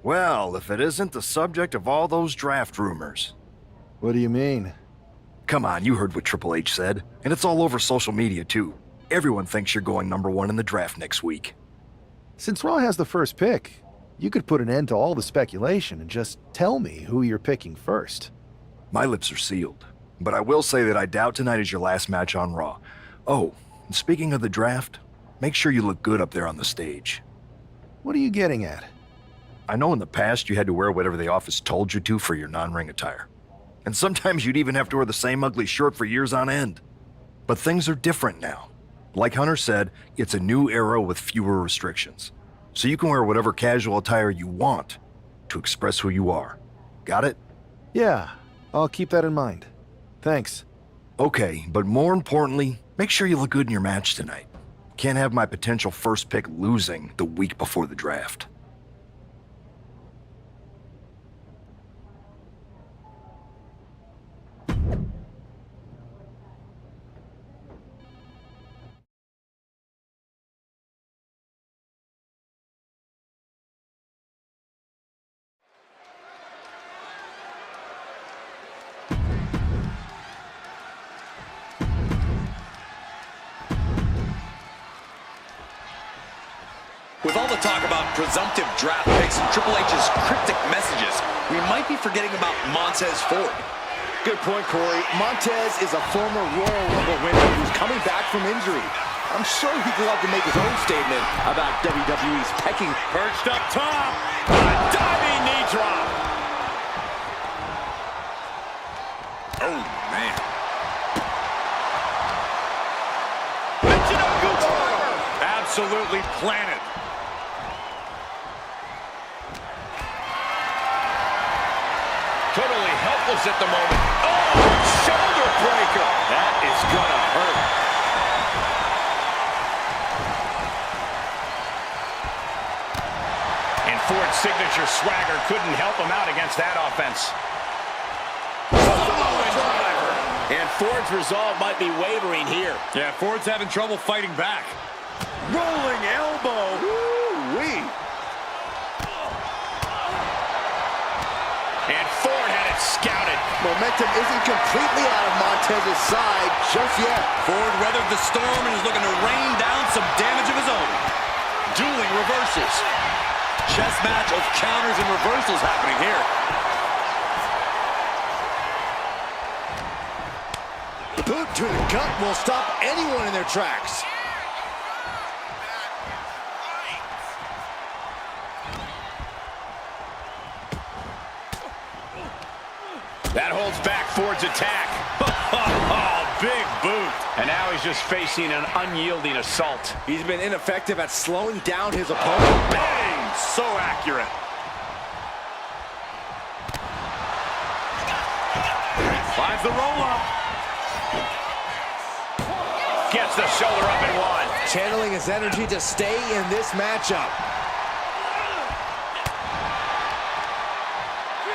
Well, if it isn't the subject of all those draft rumors. What do you mean? Come on, you heard what Triple H said, and it's all over social media too. Everyone thinks you're going #1 in the draft next week. Since Raw has the first pick, you could put an end to all the speculation and just tell me who you're picking first. My lips are sealed, but I will say that I doubt tonight is your last match on Raw. Oh, and speaking of the draft, make sure you look good up there on the stage. What are you getting at? I know in the past you had to wear whatever the office told you to for your non-ring attire. And sometimes you'd even have to wear the same ugly shirt for years on end. But things are different now. Like Hunter said, it's a new era with fewer restrictions. So you can wear whatever casual attire you want to express who you are. Got it? Yeah, I'll keep that in mind. Thanks. Okay, but more importantly, make sure you look good in your match tonight. Can't have my potential first pick losing the week before the draft. With all the talk about presumptive draft picks and Triple H's cryptic messages, we might be forgetting about Montez Ford. Good point, Corey. Montez is a former Royal Rumble winner who's coming back from injury. I'm sure he'd love to make his own statement about WWE's pecking. Perched up top, a diving knee drop. Oh, man. Absolutely planted. Totally helpless at the moment. Oh, shoulder breaker. That is gonna hurt. And Ford's signature swagger couldn't help him out against that offense. And Ford's resolve might be wavering here. Yeah, Ford's having trouble fighting back. Rolling elbow. Woo-wee. And Ford had it scouted. Momentum isn't completely out of Montez's side just yet. Ford weathered the storm and is looking to rain down some damage of his own. Dueling reverses. Chess match of counters and reversals happening here. The boot to the gut will stop anyone in their tracks. That holds back Ford's attack. Oh, big boot. And now he's just facing an unyielding assault. He's been ineffective at slowing down his opponent. Bang! So accurate. Finds the roll-up. Gets the shoulder up and one. Channeling his energy to stay in this matchup.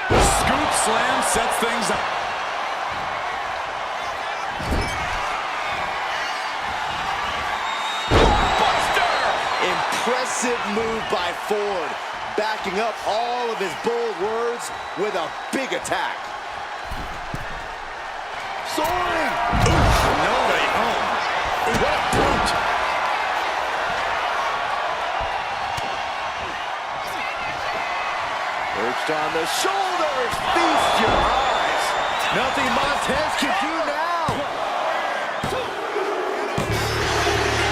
Scoop slam sets things up. Buster! Impressive move by Ford, backing up all of his bold words with a big attack. Soaring! Oof, no way home. What a brute! Perched on the shoulders, feast your eyes. Nothing Montez can do now.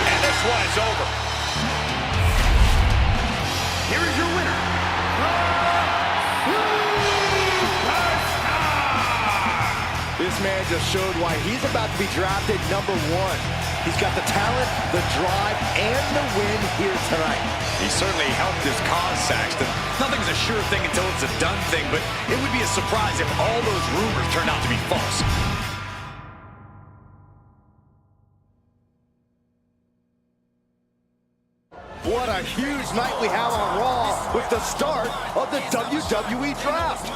And this one is over. Here is your winner. This man just showed why he's about to be drafted #1. He's got the talent, the drive, and the win here tonight. He certainly helped his cause, Saxton. Nothing's a sure thing until it's a done thing, but it would be a surprise if all those rumors turned out to be false. What a huge night we have on Raw with the start of the WWE Draft.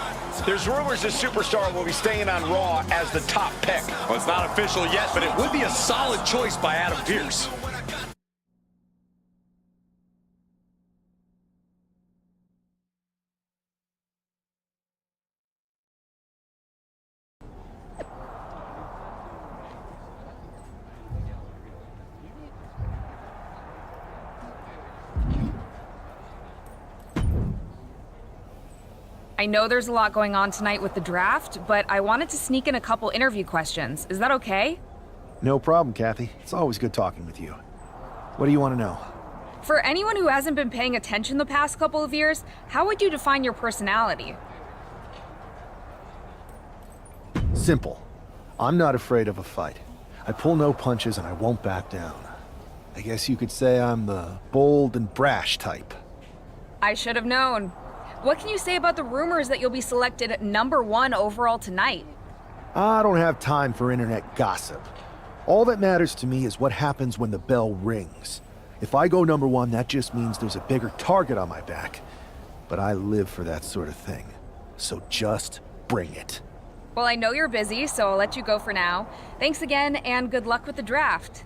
There's rumors this superstar will be staying on Raw as the top pick. Well, it's not official yet, but it would be a solid choice by Adam Pearce. I know there's a lot going on tonight with the draft, but I wanted to sneak in a couple interview questions. Is that okay? No problem, Kathy. It's always good talking with you. What do you want to know? For anyone who hasn't been paying attention the past couple of years, how would you define your personality? Simple. I'm not afraid of a fight. I pull no punches and I won't back down. I guess you could say I'm the bold and brash type. I should have known. What can you say about the rumors that you'll be selected #1 overall tonight? I don't have time for internet gossip. All that matters to me is what happens when the bell rings. If I go #1, that just means there's a bigger target on my back. But I live for that sort of thing. So just bring it. Well, I know you're busy, so I'll let you go for now. Thanks again, and good luck with the draft.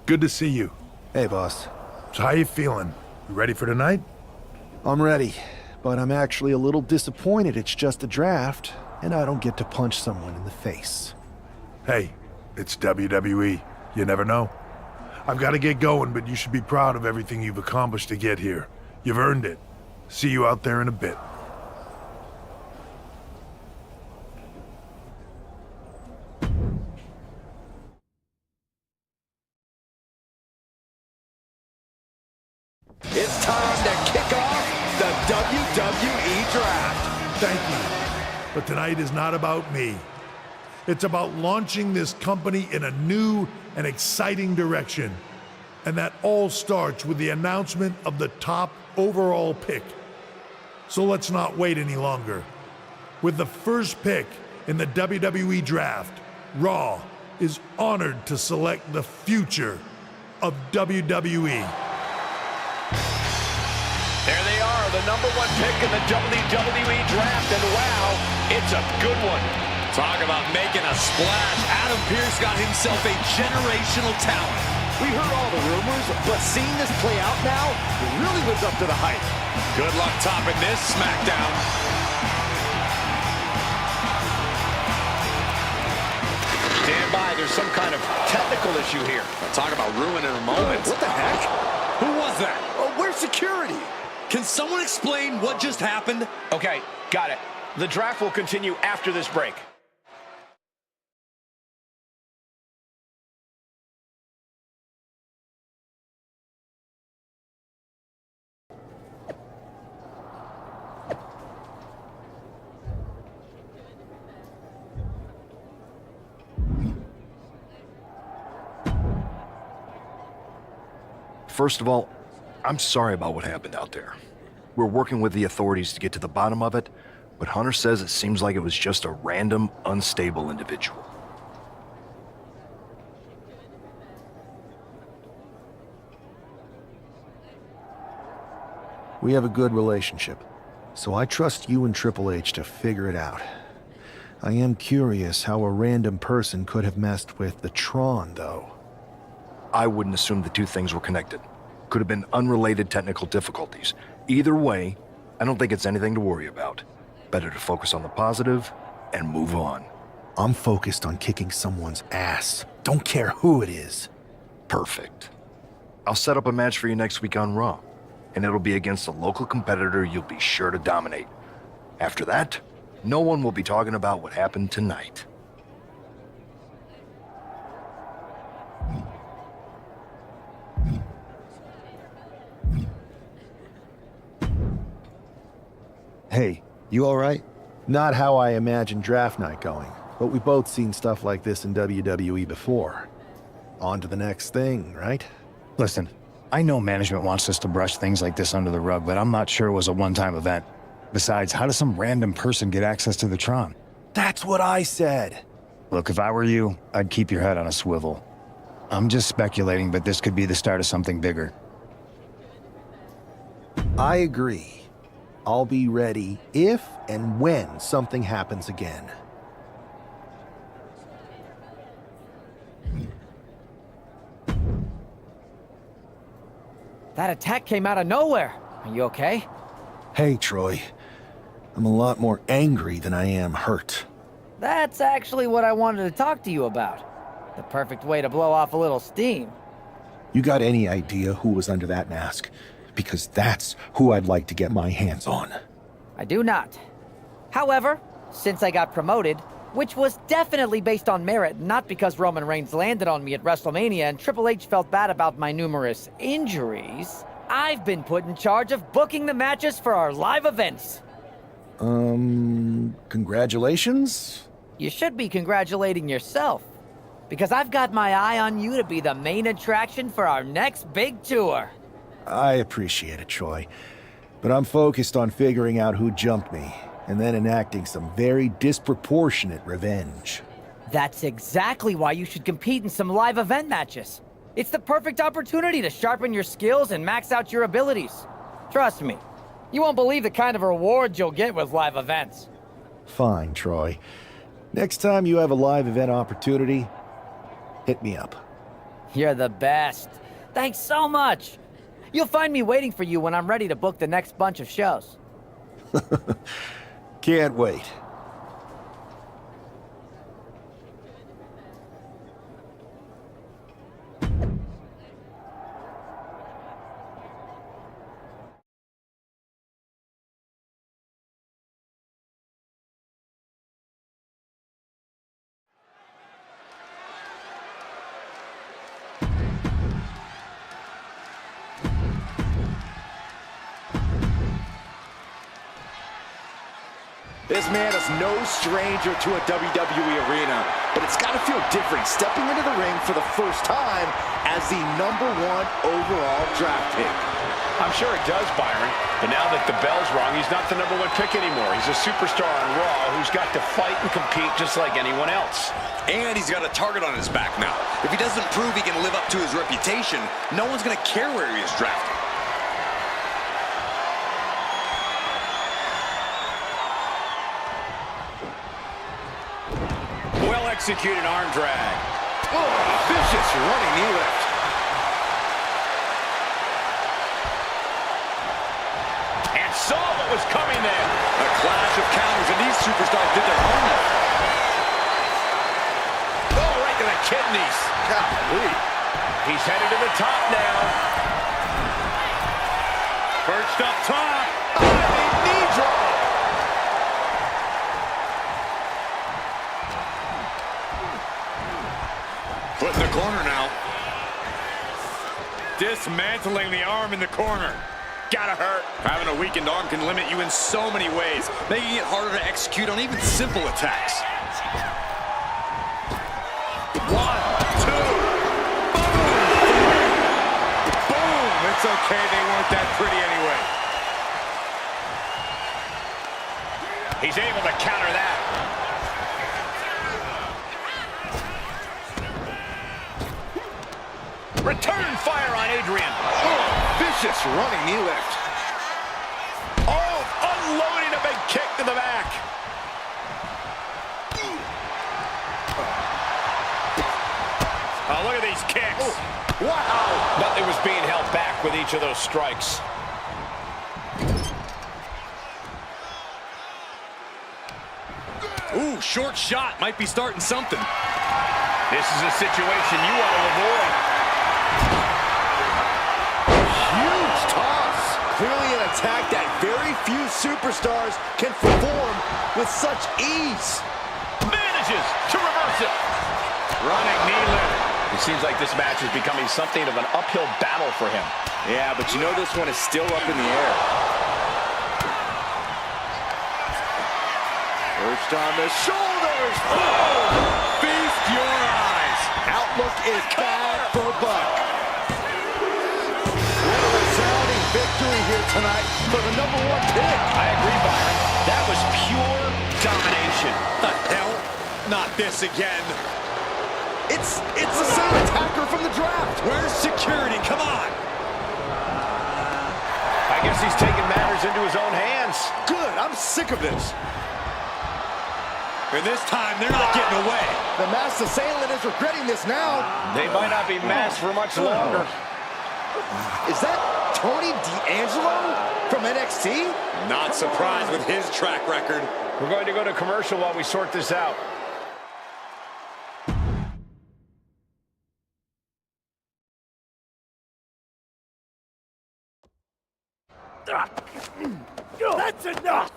Good to see you. Hey, boss. So how you feeling? You ready for tonight? I'm ready, but I'm actually a little disappointed it's just a draft, and I don't get to punch someone in the face. Hey, it's WWE. You never know. I've got to get going, but you should be proud of everything you've accomplished to get here. You've earned it. See you out there in a bit. It's time to kick off the WWE Draft. Thank you. But tonight is not about me. It's about launching this company in a new and exciting direction. And that all starts with the announcement of the top overall pick. So let's not wait any longer. With the first pick in the WWE Draft, Raw is honored to select the future of WWE. There they are, the #1 pick in the WWE Draft, and wow, it's a good one. Talk about making a splash. Adam Pearce got himself a generational talent. We heard all the rumors, but seeing this play out now, it really lives up to the hype. Good luck topping this SmackDown. Stand by, there's some kind of technical issue here. Talk about ruining a moment. What the heck? Who was that? Oh, where's security? Can someone explain what just happened? Okay, got it. The draft will continue after this break. First of all, I'm sorry about what happened out there. We're working with the authorities to get to the bottom of it, but Hunter says it seems like it was just a random, unstable individual. We have a good relationship, so I trust you and Triple H to figure it out. I am curious how a random person could have messed with the Tron, though. I wouldn't assume the two things were connected. Could have been unrelated technical difficulties. Either way, I don't think it's anything to worry about. Better to focus on the positive and move on. I'm focused on kicking someone's ass. Don't care who it is. Perfect. I'll set up a match for you next week on Raw, and it'll be against a local competitor you'll be sure to dominate. After that, no one will be talking about what happened tonight. Hey, you alright? Not how I imagined draft night going, but we've both seen stuff like this in WWE before. On to the next thing, right? Listen, I know management wants us to brush things like this under the rug, but I'm not sure it was a one-time event. Besides, how does some random person get access to the Tron? That's what I said. Look, if I were you, I'd keep your head on a swivel. I'm just speculating, but this could be the start of something bigger. I agree. I'll be ready if and when something happens again. That attack came out of nowhere. Are you okay? Hey, Troy. I'm a lot more angry than I am hurt. That's actually what I wanted to talk to you about. The perfect way to blow off a little steam. You got any idea who was under that mask? Because that's who I'd like to get my hands on. I do not. However, since I got promoted, which was definitely based on merit, not because Roman Reigns landed on me at WrestleMania and Triple H felt bad about my numerous injuries, I've been put in charge of booking the matches for our live events. Congratulations? You should be congratulating yourself, because I've got my eye on you to be the main attraction for our next big tour. I appreciate it, Troy. But I'm focused on figuring out who jumped me, and then enacting some very disproportionate revenge. That's exactly why you should compete in some live event matches. It's the perfect opportunity to sharpen your skills and max out your abilities. Trust me, you won't believe the kind of rewards you'll get with live events. Fine, Troy. Next time you have a live event opportunity, hit me up. You're the best. Thanks so much. You'll find me waiting for you when I'm ready to book the next bunch of shows. Can't wait. This man is no stranger to a WWE arena, but it's got to feel different stepping into the ring for the first time as the #1 overall draft pick. I'm sure it does, Byron. But now that the bell's rung, he's not the #1 pick anymore. He's a superstar on Raw who's got to fight and compete just like anyone else. And he's got a target on his back now. If he doesn't prove he can live up to his reputation, no one's going to care where he is drafted. Well-executed arm drag. Oh, vicious running knee lift. And saw what was coming there. A clash of counters, and these superstars did their homework. Oh, right to the kidneys. Golly. He's headed to the top now. Perched up top. Knee drop. Put in the corner now. Dismantling the arm in the corner. Gotta hurt. Having a weakened arm can limit you in so many ways, making it harder to execute on even simple attacks. 1, 2. Boom! Boom! It's okay, they weren't that pretty anyway. He's able to counter that. Return fire on Adrian. Oh, vicious running knee lift. Oh, unloading a big kick to the back. Oh, look at these kicks. Oh, wow. Nothing was being held back with each of those strikes. Ooh, short shot. Might be starting something. This is a situation you want to avoid. Huge toss. Clearly an attack that very few superstars can perform with such ease. Manages to reverse it. Running knee lift. It seems like this match is becoming something of an uphill battle for him. Yeah, but you know this one is still up in the air. Perched on the shoulders. Oh! Feast your eyes. Outlook is bad for Buck. What a resounding victory here tonight for the #1 pick. I agree, Byron. That was pure domination. The hell? Not this again. It's the same attacker from the draft. Where's security? Come on. I guess he's taking matters into his own hands. Good, I'm sick of this. And this time, they're not getting away. The masked assailant is regretting this now. They might not be masked for much longer. Is that Tony D'Angelo from NXT? Not surprised with his track record. We're going to go to commercial while we sort this out. That's enough!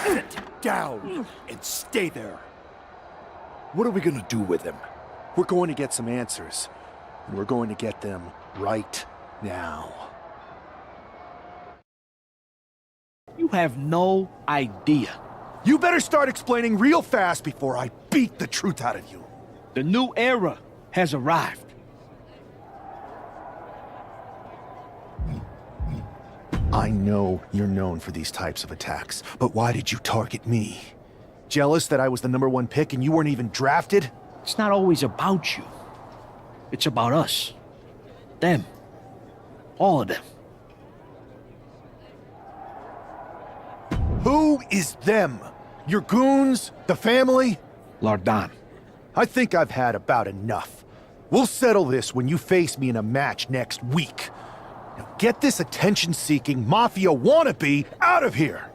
Sit down and stay there. What are we gonna do with him? We're going to get some answers, and we're going to get them right now. You have no idea. You better start explaining real fast before I beat the truth out of you. The new era has arrived. I know you're known for these types of attacks, but why did you target me? Jealous that I was the #1 pick and you weren't even drafted? It's not always about you. It's about us. Them. All of them. Who is them? Your goons? The family? Lardan. I think I've had about enough. We'll settle this when you face me in a match next week. Now get this attention-seeking mafia wannabe out of here!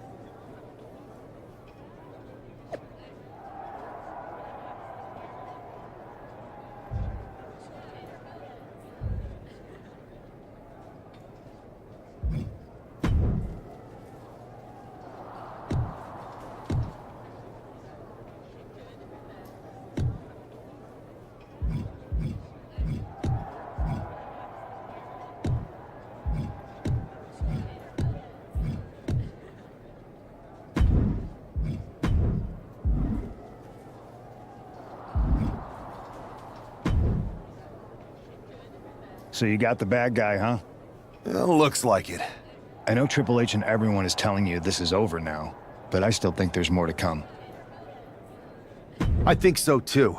So you got the bad guy, huh? Looks like it. I know Triple H and everyone is telling you this is over now, but I still think there's more to come. I think so too.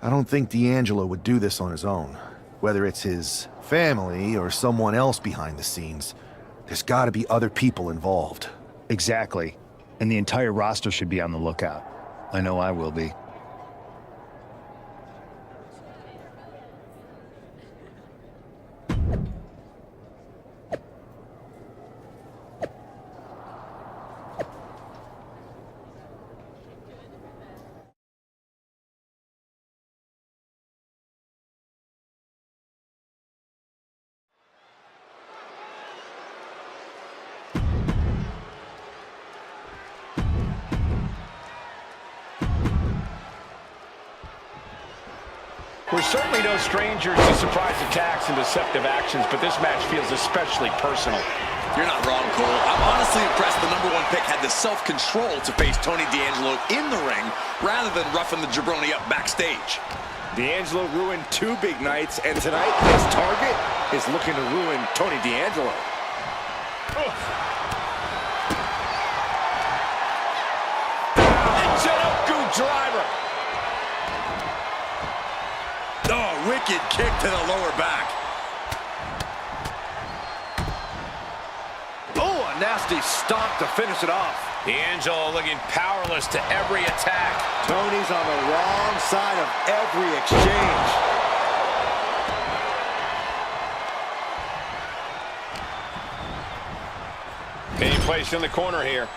I don't think D'Angelo would do this on his own. Whether it's his family or someone else behind the scenes, there's gotta be other people involved. Exactly. And the entire roster should be on the lookout. I know I will be. We're certainly no strangers to surprise attacks and deceptive actions, but this match feels especially personal. You're not wrong, Cole. I'm honestly impressed the #1 pick had the self-control to face Tony D'Angelo in the ring rather than roughing the jabroni up backstage. D'Angelo ruined 2 big nights, and tonight his target is looking to ruin Tony D'Angelo. Janoku driver. Oh, wicked kick to the lower back. Oh, a nasty stomp to finish it off. D'Angelo looking powerless to every attack. Tony's on the wrong side of every exchange. Being placed in the corner here.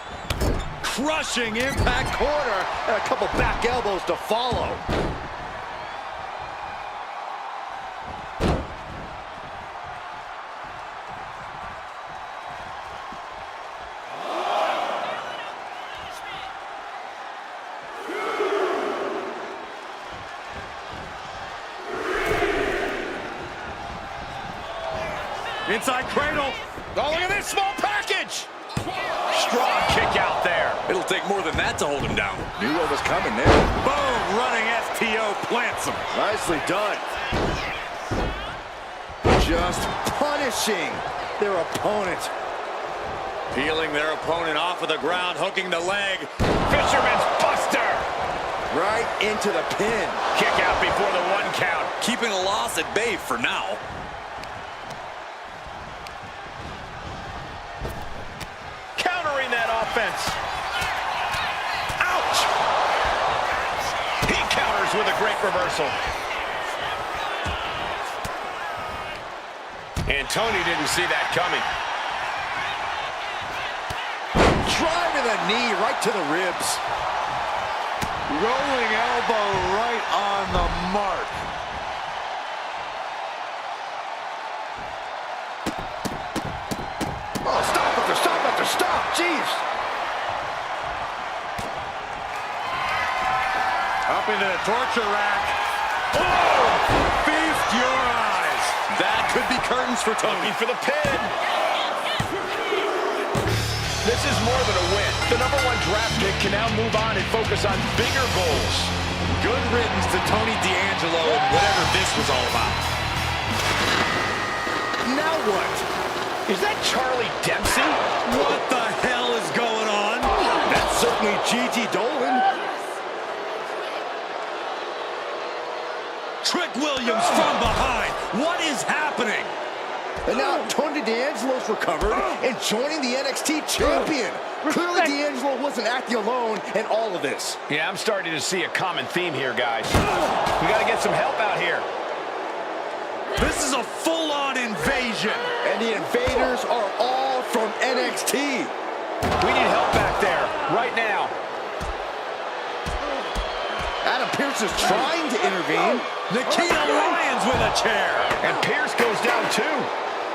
Crushing impact corner, and a couple back elbows to follow. Inside cradle. Oh, look at this small package. Strong kick out there. It'll take more than that to hold him down. Knew what was coming there. Boom, running STO plants him. Nicely done. Just punishing their opponent. Peeling their opponent off of the ground, hooking the leg. Fisherman's buster. Right into the pin. Kick out before the 1 count. Keeping a loss at bay for now. Countering that offense. Ouch! He counters with a great reversal. And Tony didn't see that coming. Driving the knee right to the ribs. Rolling elbow right on the mark. Oh, Up into the torture rack. Oh! Feast your eyes. That could be curtains for Tony. Looking for the pin. This is more than a win. The #1 draft pick can now move on and focus on bigger goals. Good riddance to Tony D'Angelo and whatever this was all about. Now what? Is that Charlie Dempsey? What the hell is going on? That's certainly Gigi Dolan. Trick Williams from behind. What is happening? And now Tony D'Angelo's recovered and joining the NXT champion. Clearly D'Angelo wasn't acting alone in all of this. Yeah, I'm starting to see a common theme here, guys. We got to get some help out here. This is a full-on invasion. And the invaders are all from NXT. We need help back there, right now. Adam Pearce is trying to intervene. Nikita Lyons with a chair. And Pierce goes down too.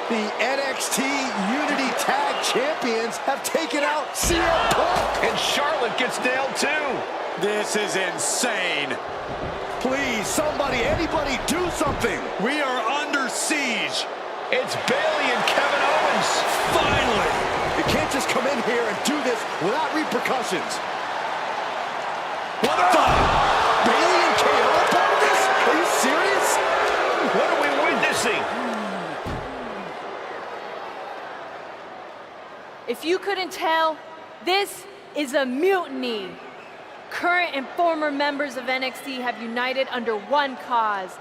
The NXT Unity Tag Champions have taken out CM Punk. And Charlotte gets nailed too. This is insane. Please, somebody, anybody, do something. We are under siege. It's Bayley and Kevin Owens. Finally. You can't just come in here and do this without repercussions. What the? Bayley and KO are part of this? Are you serious? What are we witnessing? If you couldn't tell, this is a mutiny. Current and former members of NXT have united under one cause.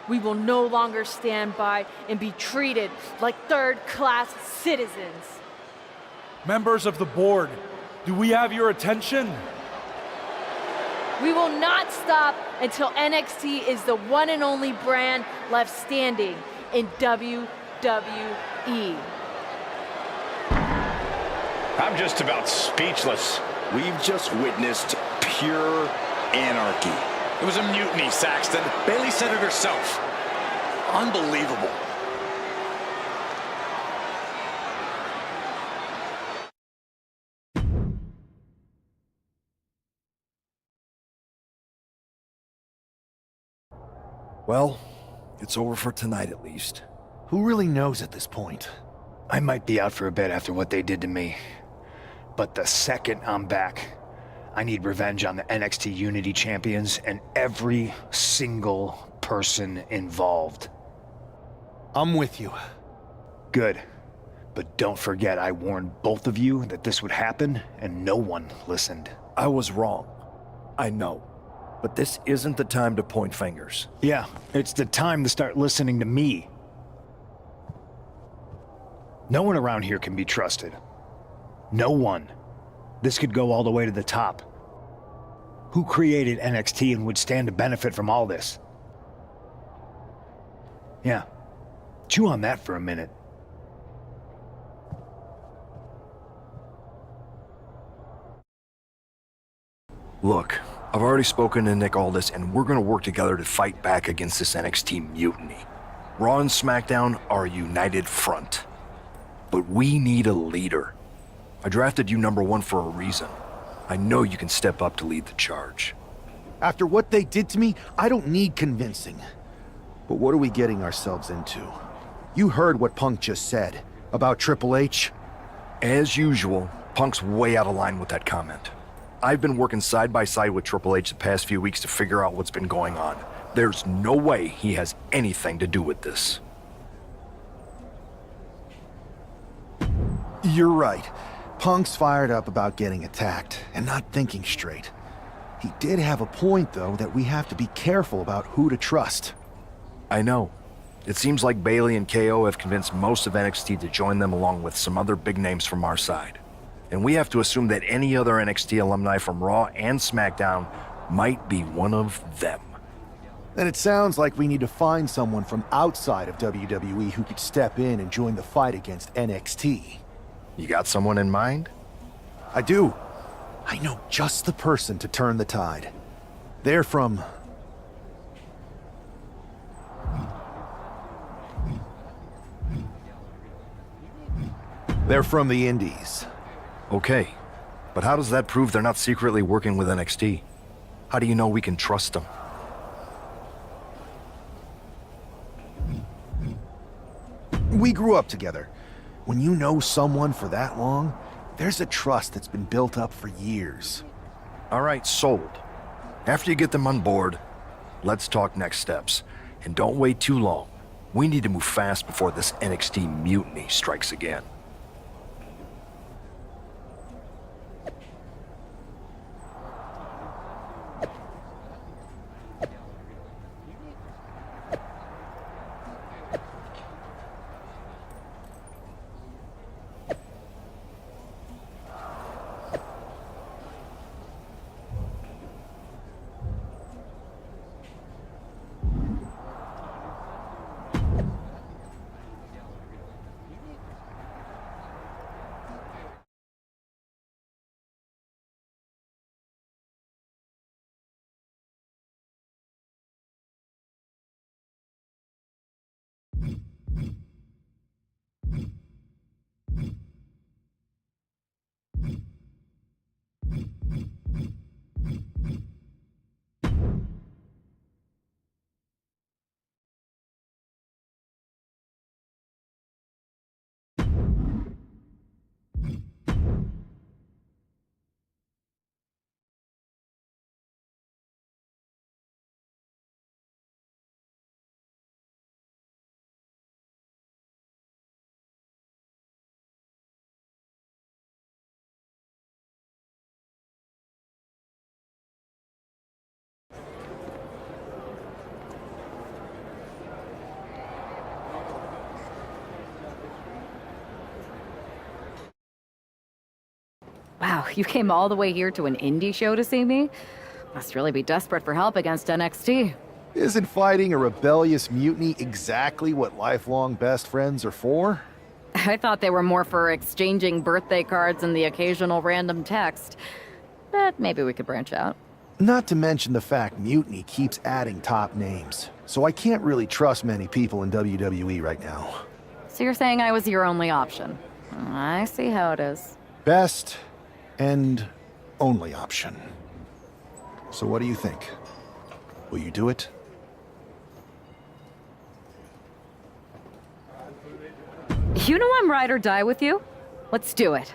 We will no longer stand by and be treated like third-class citizens. Members of the board, do we have your attention? We will not stop until NXT is the one and only brand left standing in WWE. I'm just about speechless. We've just witnessed pure anarchy. It was a mutiny, Saxton. Bayley said it herself. Unbelievable. Well, it's over for tonight at least. Who really knows at this point? I might be out for a bit after what they did to me. But the second I'm back, I need revenge on the NXT Unity Champions and every single person involved. I'm with you. Good. But don't forget I warned both of you that this would happen, and no one listened. I was wrong. I know. But this isn't the time to point fingers. Yeah, it's the time to start listening to me. No one around here can be trusted. No one. This could go all the way to the top. Who created NXT and would stand to benefit from all this? Yeah. Chew on that for a minute. Look, I've already spoken to Nick Aldis, and we're gonna work together to fight back against this NXT mutiny. Raw and SmackDown are a united front. But we need a leader. I drafted you #1 for a reason. I know you can step up to lead the charge. After what they did to me, I don't need convincing. But what are we getting ourselves into? You heard what Punk just said about Triple H. As usual, Punk's way out of line with that comment. I've been working side by side with Triple H the past few weeks to figure out what's been going on. There's no way he has anything to do with this. You're right. Punk's fired up about getting attacked and not thinking straight. He did have a point, though, that we have to be careful about who to trust. I know. It seems like Bayley and KO have convinced most of NXT to join them along with some other big names from our side. And we have to assume that any other NXT alumni from Raw and SmackDown might be one of them. Then it sounds like we need to find someone from outside of WWE who could step in and join the fight against NXT. You got someone in mind? I do. I know just the person to turn the tide. They're from... They're from the Indies. Okay, but how does that prove they're not secretly working with NXT? How do you know we can trust them? We grew up together. When you know someone for that long, there's a trust that's been built up for years. All right, sold. After you get them on board, let's talk next steps. And don't wait too long. We need to move fast before this NXT mutiny strikes again. Wow, you came all the way here to an indie show to see me? Must really be desperate for help against NXT. Isn't fighting a rebellious mutiny exactly what lifelong best friends are for? I thought they were more for exchanging birthday cards and the occasional random text. But maybe we could branch out. Not to mention the fact Mutiny keeps adding top names, so I can't really trust many people in WWE right now. So you're saying I was your only option? I see how it is. Best and only option. So what do you think? Will you do it? You know I'm ride or die with you. Let's do it.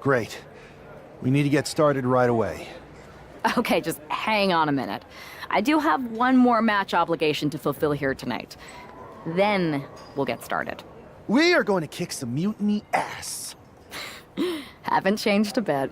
Great. We need to get started right away. Okay, just hang on a minute. I do have one more match obligation to fulfill here tonight. Then we'll get started. We are going to kick some mutiny ass. Haven't changed a bit.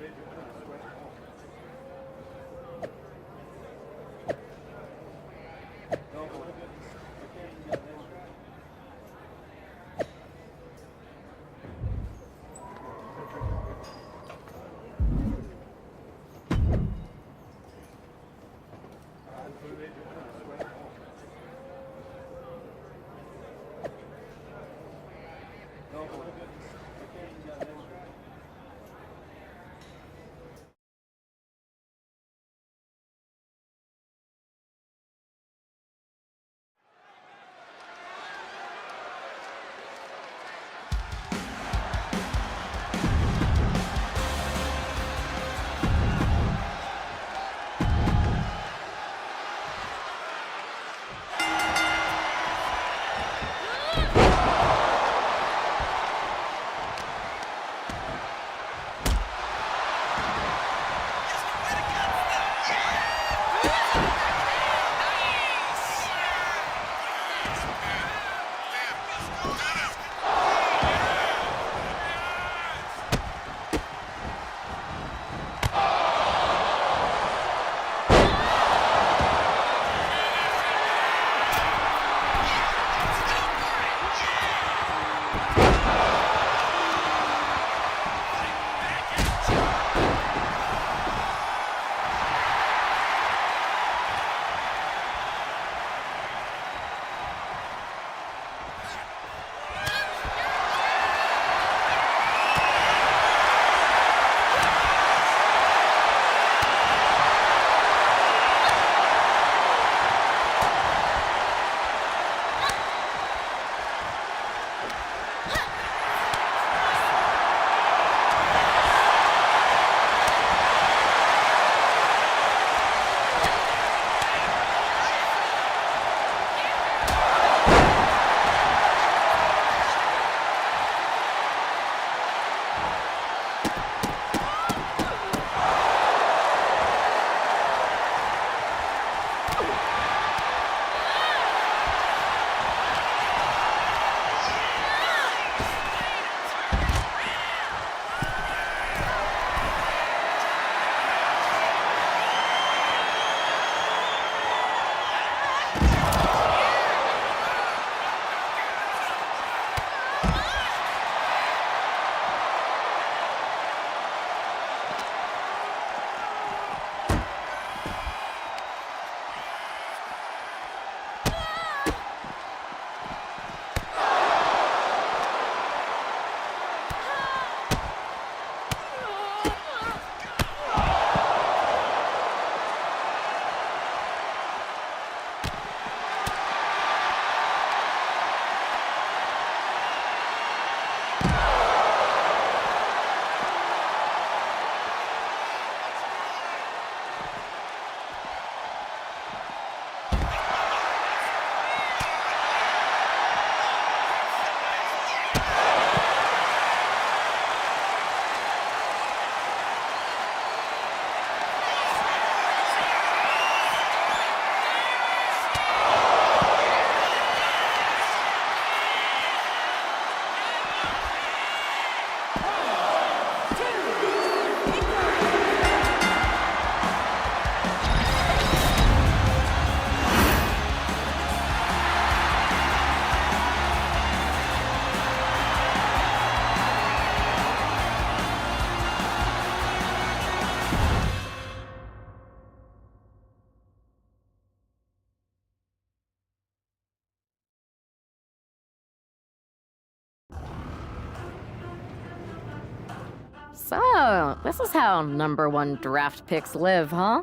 So, this is how #1 draft picks live, huh?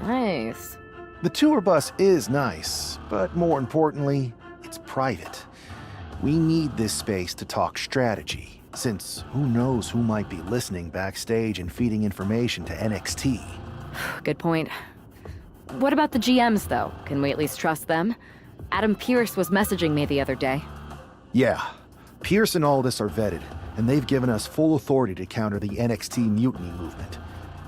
Nice. The tour bus is nice, but more importantly, it's private. We need this space to talk strategy, since who knows who might be listening backstage and feeding information to NXT. Good point. What about the GMs, though? Can we at least trust them? Adam Pearce was messaging me the other day. Yeah, Pierce and Aldis are vetted, and they've given us full authority to counter the NXT mutiny movement.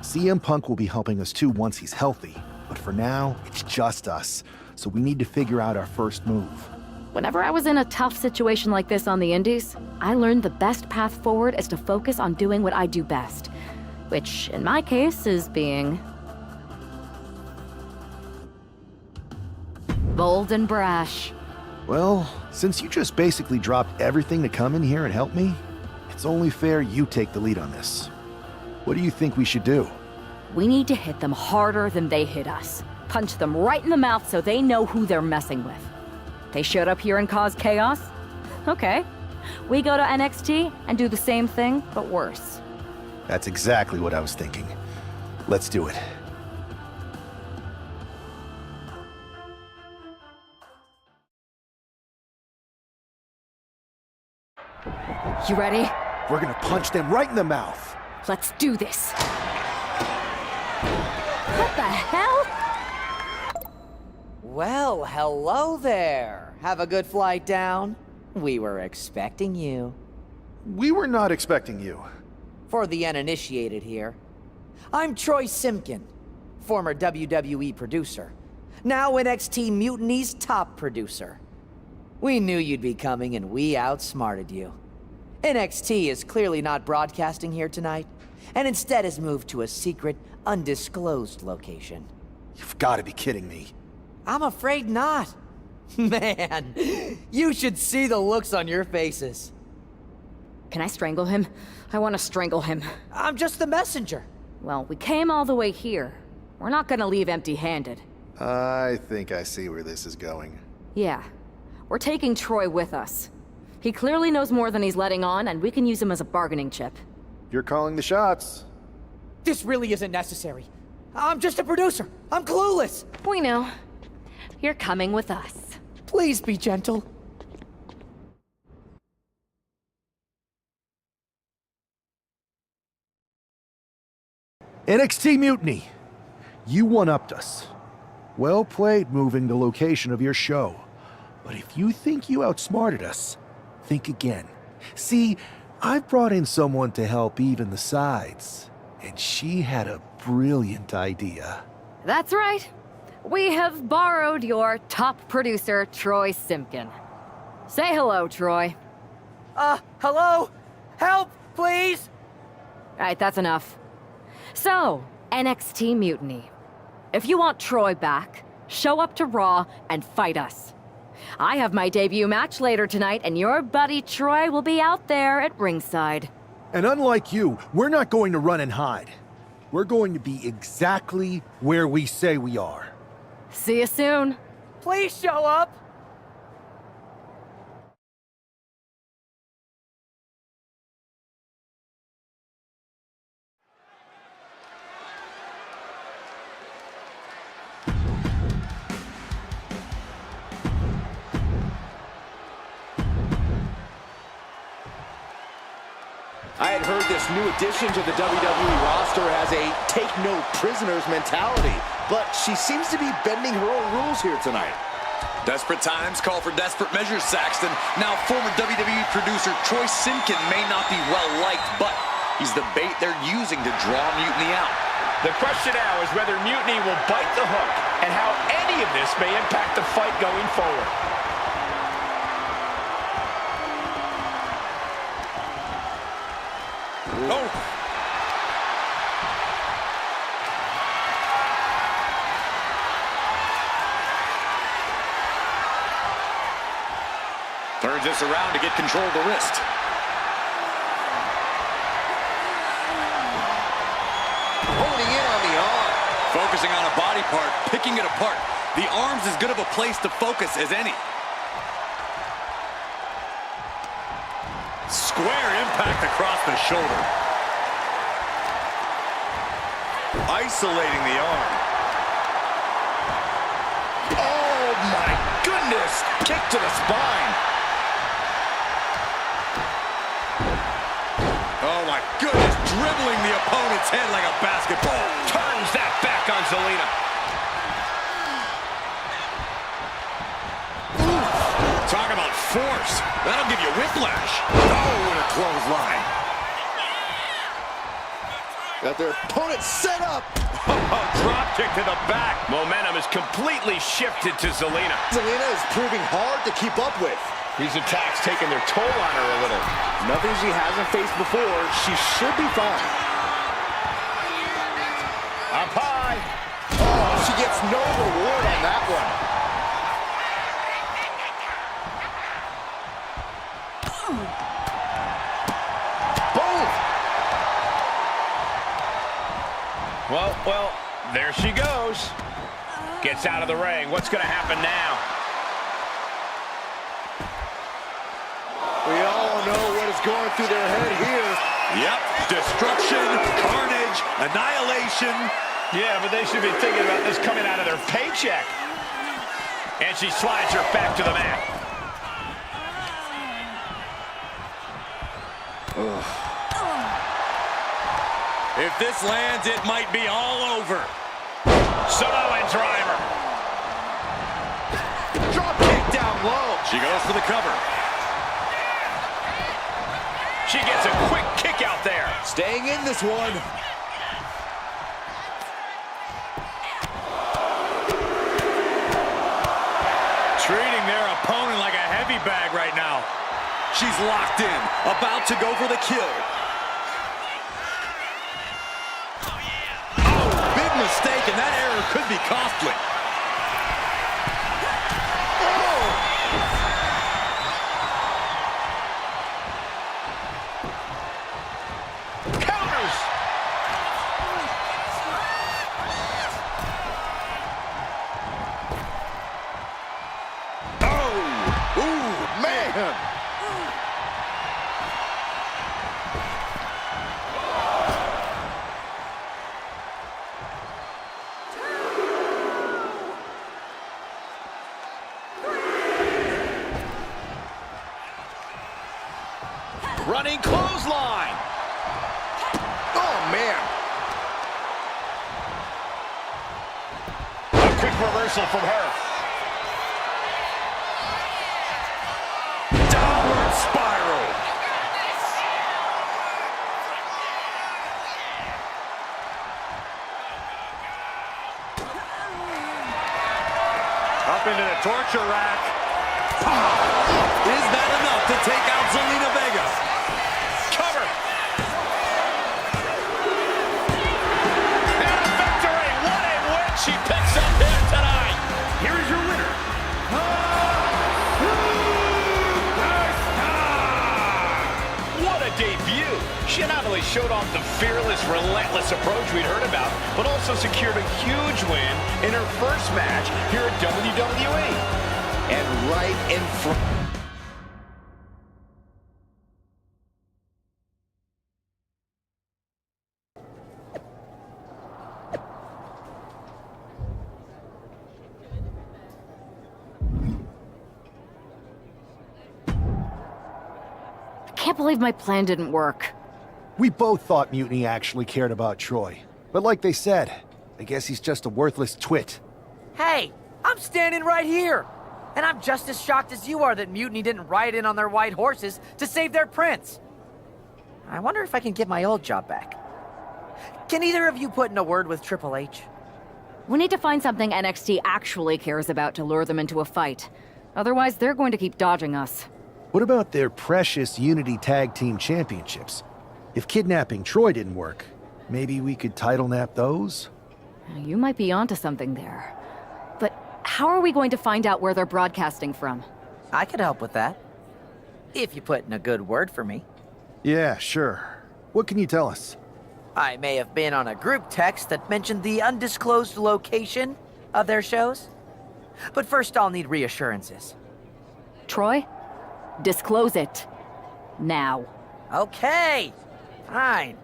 CM Punk will be helping us too once he's healthy, but for now, it's just us, so we need to figure out our first move. Whenever I was in a tough situation like this on the Indies, I learned the best path forward is to focus on doing what I do best, which, in my case, is being bold and brash. Well, since you just basically dropped everything to come in here and help me, it's only fair you take the lead on this. What do you think we should do? We need to hit them harder than they hit us. Punch them right in the mouth so they know who they're messing with. They showed up here and caused chaos? Okay. We go to NXT and do the same thing, but worse. That's exactly what I was thinking. Let's do it. You ready? We're gonna punch them right in the mouth. Let's do this. What the hell? Well, hello there. Have a good flight down. We were expecting you. We were not expecting you. For the uninitiated here, I'm Troy Simkin, former WWE producer, now NXT Mutiny's top producer. We knew you'd be coming and we outsmarted you. NXT is clearly not broadcasting here tonight, and instead has moved to a secret, undisclosed location. You've got to be kidding me. I'm afraid not. Man, you should see the looks on your faces. Can I strangle him? I want to strangle him. I'm just the messenger. Well, we came all the way here. We're not gonna leave empty-handed. I think I see where this is going. Yeah. We're taking Troy with us. He clearly knows more than he's letting on, and we can use him as a bargaining chip. You're calling the shots. This really isn't necessary. I'm just a producer. I'm clueless. We know. You're coming with us. Please be gentle. NXT Mutiny. You one-upped us. Well played moving the location of your show. But if you think you outsmarted us, think again. See, I've brought in someone to help even the sides, and she had a brilliant idea. That's right. We have borrowed your top producer, Troy Simkin. Say hello, Troy. Hello? Help, please? All right, that's enough. So, NXT Mutiny. If you want Troy back, show up to Raw and fight us. I have my debut match later tonight, and your buddy Troy will be out there at ringside. And unlike you, we're not going to run and hide. We're going to be exactly where we say we are. See you soon. Please show up. I had heard this new addition to the WWE roster has a take-no-prisoners mentality, but she seems to be bending her own rules here tonight. Desperate times call for desperate measures, Saxton. Now, former WWE producer Troy Simkin may not be well-liked, but he's the bait they're using to draw Mutiny out. The question now is whether Mutiny will bite the hook and how any of this may impact the fight going forward. Oh! Turns this around to get control of the wrist. Holding in on the arm. Focusing on a body part, picking it apart. The arm's as good of a place to focus as any. Square impact across the shoulder. isolating the arm. Oh my goodness! Kick to the spine. Oh my goodness, dribbling the opponent's head like a basketball. Turns that back on Zelina. Talk about force. That'll give you whiplash. Oh, and a clothesline. Got their opponent set up. Oh, drop kick to the back. Momentum is completely shifted to Zelina. Zelina is proving hard to keep up with. These attacks taking their toll on her a little. Nothing she hasn't faced before. She should be fine. Up high. Oh, she gets no reward on that one. Boom! Well, there she goes. Gets out of the ring. What's going to happen now? We all know what is going through their head here. Yep, destruction, carnage, annihilation. Yeah, but they should be thinking about this coming out of their paycheck. And she slides her back to the mat. If this lands, it might be all over. Samoan driver. Drop kick down low. She goes for the cover. She gets a quick kick out there. Staying in this one. Treating their opponent like a heavy bag right now. She's locked in, about to go for the kill. Oh, big mistake, and that error could be costly. Counters. Oh! Ooh, man! Running clothesline. Oh, man! A quick reversal from her. Downward spiral. Up into the torture rack. Is that enough to take out Zelina Vega? Cover. And a victory. What a win she picks up here tonight. Here is your winner. What a debut. She not only showed off the fearless, relentless approach we'd heard about, but also secured a huge win in her first match here at WWE. And right in front. I can't believe my plan didn't work. We both thought Mutiny actually cared about Troy. But like they said, I guess he's just a worthless twit. Hey, I'm standing right here. And I'm just as shocked as you are that Mutiny didn't ride in on their white horses to save their prince. I wonder if I can get my old job back. Can either of you put in a word with Triple H? We need to find something NXT actually cares about to lure them into a fight. Otherwise, they're going to keep dodging us. What about their precious Unity Tag Team Championships? If kidnapping Troy didn't work, maybe we could title nap those? You might be onto something there. But how are we going to find out where they're broadcasting from? I could help with that. If you put in a good word for me. Yeah, sure. What can you tell us? I may have been on a group text that mentioned the undisclosed location of their shows. But first I'll need reassurances. Troy? Disclose it. Now. Okay. Fine.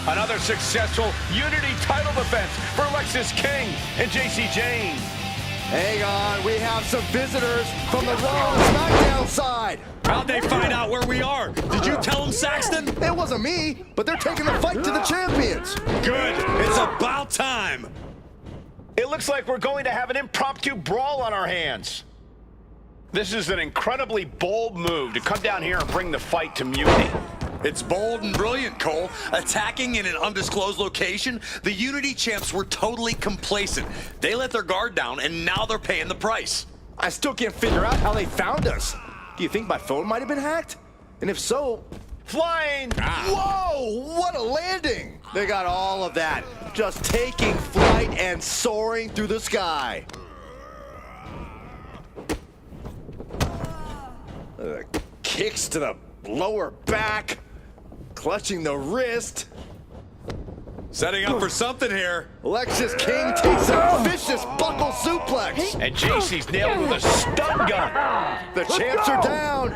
Another successful Unity title defense for Lexis King and JC Jane. Hang on, we have some visitors from the Raw and SmackDown side. How'd they find out where we are? Did you tell them, Saxton? It wasn't me, but they're taking the fight to the champions. Good. It's about time. It looks like we're going to have an impromptu brawl on our hands. This is an incredibly bold move to come down here and bring the fight to Mutiny. It's bold and brilliant, Cole. Attacking in an undisclosed location, the Unity champs were totally complacent. They let their guard down, and now they're paying the price. I still can't figure out how they found us. Do you think my phone might have been hacked? And if so... Flying! Whoa! What a landing! They got all of that. Just taking flight and soaring through the sky. Kicks to the lower back. Clutching the wrist. Setting up for something here. Lexis King takes a vicious buckle suplex. And JC's nailed with a stun gun. The champs are down.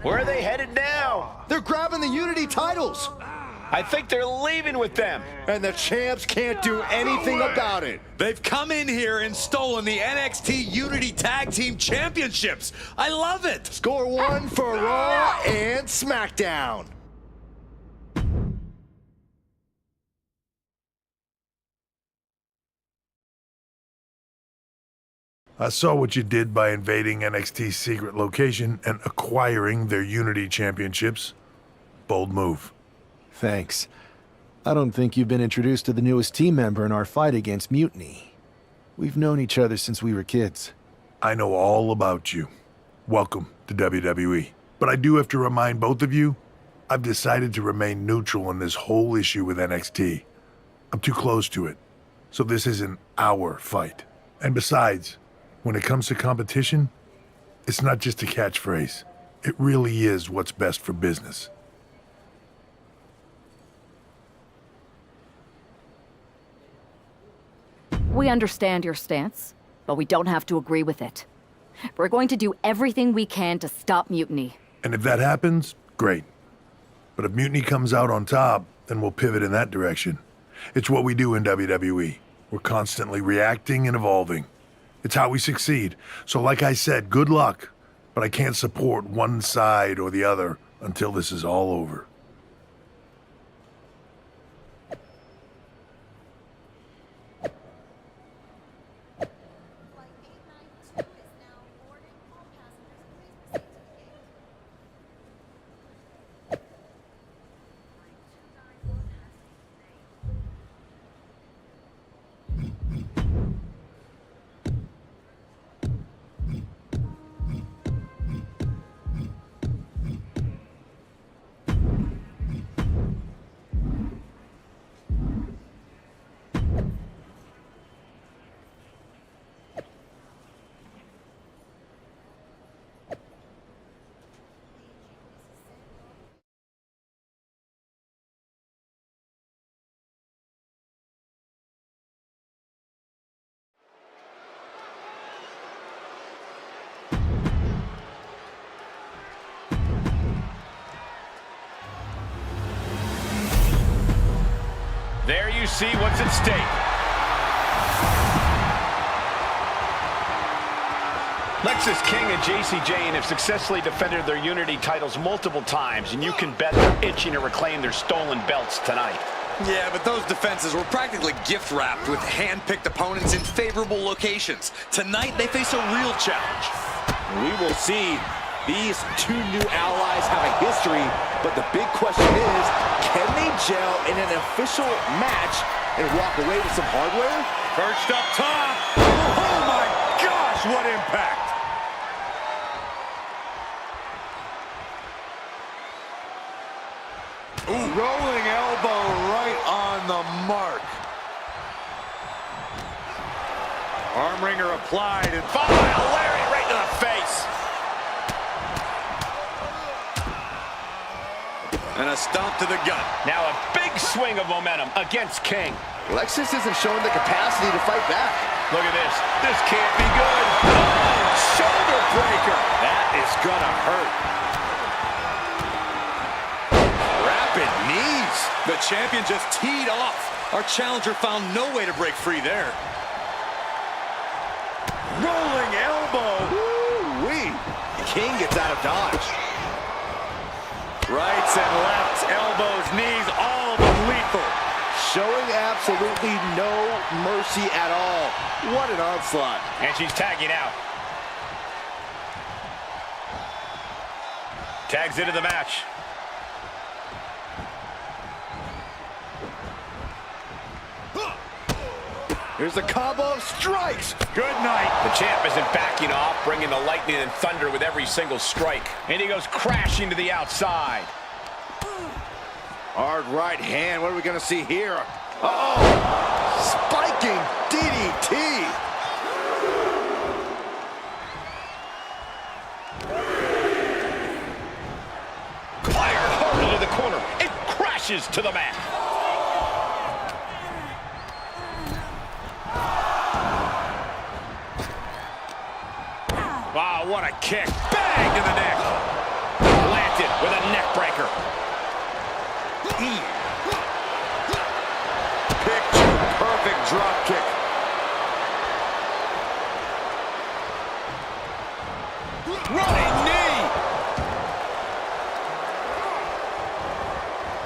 Where are they headed now? They're grabbing the Unity titles. I think they're leaving with them. And the champs can't do anything about it. They've come in here and stolen the NXT Unity Tag Team Championships. I love it. Score one for Raw and SmackDown. I saw what you did by invading NXT's secret location and acquiring their Unity championships. Bold move. Thanks. I don't think you've been introduced to the newest team member in our fight against Mutiny. We've known each other since we were kids. I know all about you. Welcome to WWE. But I do have to remind both of you, I've decided to remain neutral in this whole issue with NXT. I'm too close to it. So this isn't our fight. And besides, when it comes to competition, it's not just a catchphrase. It really is what's best for business. We understand your stance, but we don't have to agree with it. We're going to do everything we can to stop Mutiny. And if that happens, great. But if Mutiny comes out on top, then we'll pivot in that direction. It's what we do in WWE. We're constantly reacting and evolving. It's how we succeed. So like I said, good luck. But I can't support one side or the other until this is all over. There you see what's at stake. Lexis King and JC Jane have successfully defended their Unity titles multiple times, and you can bet they're itching to reclaim their stolen belts tonight. Yeah, but those defenses were practically gift-wrapped with hand-picked opponents in favorable locations. Tonight, they face a real challenge. We will see. These two new allies have a history, but the big question is, can they gel in an official match and walk away with some hardware? Perched up top. Oh my gosh, what impact! Ooh. Rolling elbow right on the mark. Arm wringer applied and followed by a lariat right to the face. And a stomp to the gut. Now a big swing of momentum against King. Lexis isn't showing the capacity to fight back. Look at this. This can't be good. Oh, shoulder breaker. That is gonna hurt. Rapid knees. The champion just teed off. Our challenger found no way to break free there. Rolling elbow. Woo-wee. King gets out of dodge. Rights and lefts, elbows, knees, all of them lethal. Showing absolutely no mercy at all. What an onslaught. And she's tagging out. Tags into the match. Here's the combo of strikes. Good night. The champ isn't backing off, bringing the lightning and thunder with every single strike. And he goes crashing to the outside. Hard right hand. What are we going to see here? Uh-oh. Spiking DDT. Fired hard into the corner. It crashes to the mat. Wow, what a kick. Bang to the neck. Planted with a neck breaker. Picture perfect drop kick. Running knee.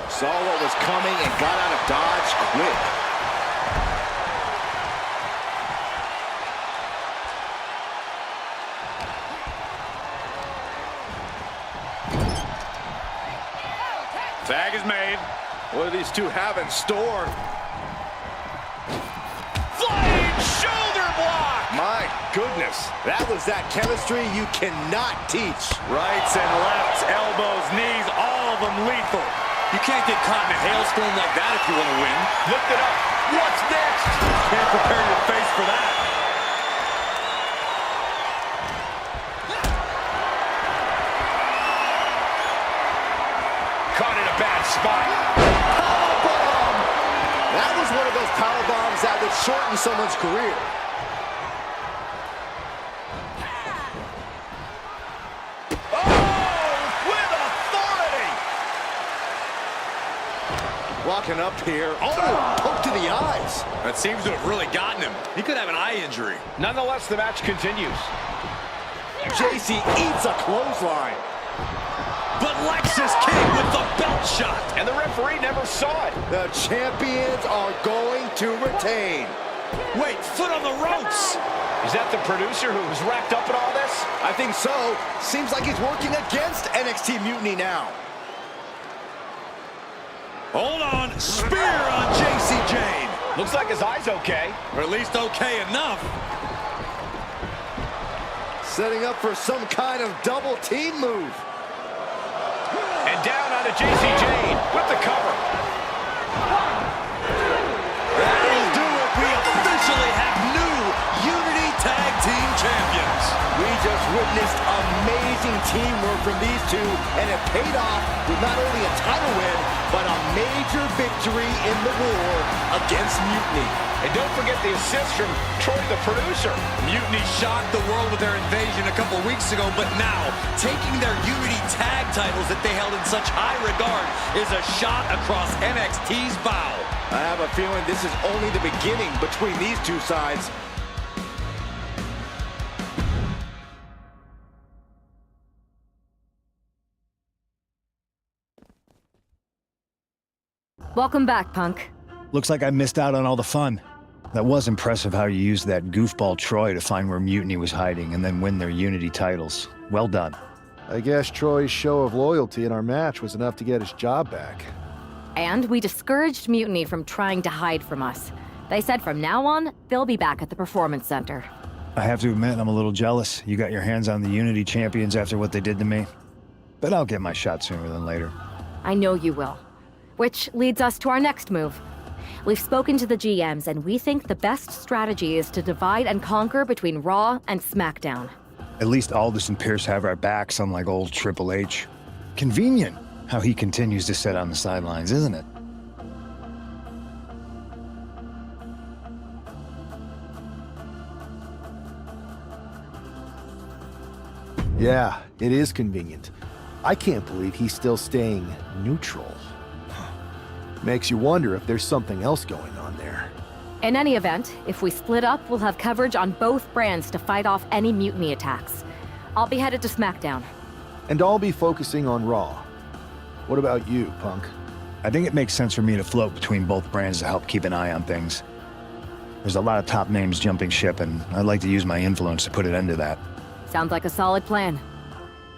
Saw what was coming and got out of dodge quick. Tag is made. What do these two have in store? Flying shoulder block. My goodness. That was that chemistry you cannot teach. Rights and lefts, elbows, knees, all of them lethal. You can't get caught in a hailstorm like that if you want to win. Lift it up. What's next? Can't prepare your face for that. Caught in a bad spot. Powerbomb! That was one of those power bombs that would shorten someone's career. Walking up here. Oh, poke to the eyes. That seems to have really gotten him. He could have an eye injury. Nonetheless, the match continues. JC eats a clothesline. But Lexus King with the belt shot. And the referee never saw it. The champions are going to retain. Wait, foot on the ropes. Is that the producer who was wrapped up in all this? I think so. Seems like he's working against NXT Mutiny now. Hold on. Spear on JC Jane. Looks like his eye's okay. Or at least okay enough. Setting up for some kind of double team move. And down onto JC Jane with the cover. That'll do it. We officially have new Unity Tag Team Champions. We just witnessed amazing teamwork from these two, and it paid off with not only a title win, but a major victory in the war against Mutiny. And don't forget the assist from Troy, the producer. Mutiny shocked the world with their invasion a couple weeks ago, but now, taking their Unity Tag titles that they held in such high regard is a shot across NXT's bow. I have a feeling this is only the beginning between these two sides. Welcome back, Punk. Looks like I missed out on all the fun. That was impressive how you used that goofball Troy to find where Mutiny was hiding and then win their Unity titles. Well done. I guess Troy's show of loyalty in our match was enough to get his job back. And we discouraged Mutiny from trying to hide from us. They said from now on, they'll be back at the Performance Center. I have to admit, I'm a little jealous. You got your hands on the Unity champions after what they did to me. But I'll get my shot sooner than later. I know you will. Which leads us to our next move. We've spoken to the GMs, and we think the best strategy is to divide and conquer between Raw and SmackDown. At least Aldis and Pierce have our backs, unlike old Triple H. Convenient how he continues to sit on the sidelines, isn't it? Yeah, it is convenient. I can't believe he's still staying neutral. Makes you wonder if there's something else going on there. In any event, if we split up, we'll have coverage on both brands to fight off any mutiny attacks. I'll be headed to SmackDown. And I'll be focusing on Raw. What about you, Punk? I think it makes sense for me to float between both brands to help keep an eye on things. There's a lot of top names jumping ship, and I'd like to use my influence to put an end to that. Sounds like a solid plan.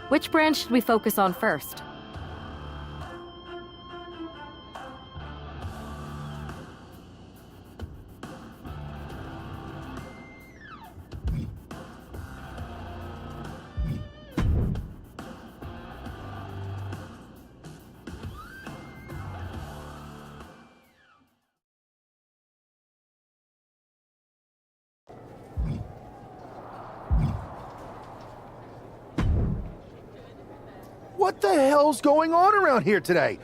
Which brand should we focus on first? What the hell's going on around here today?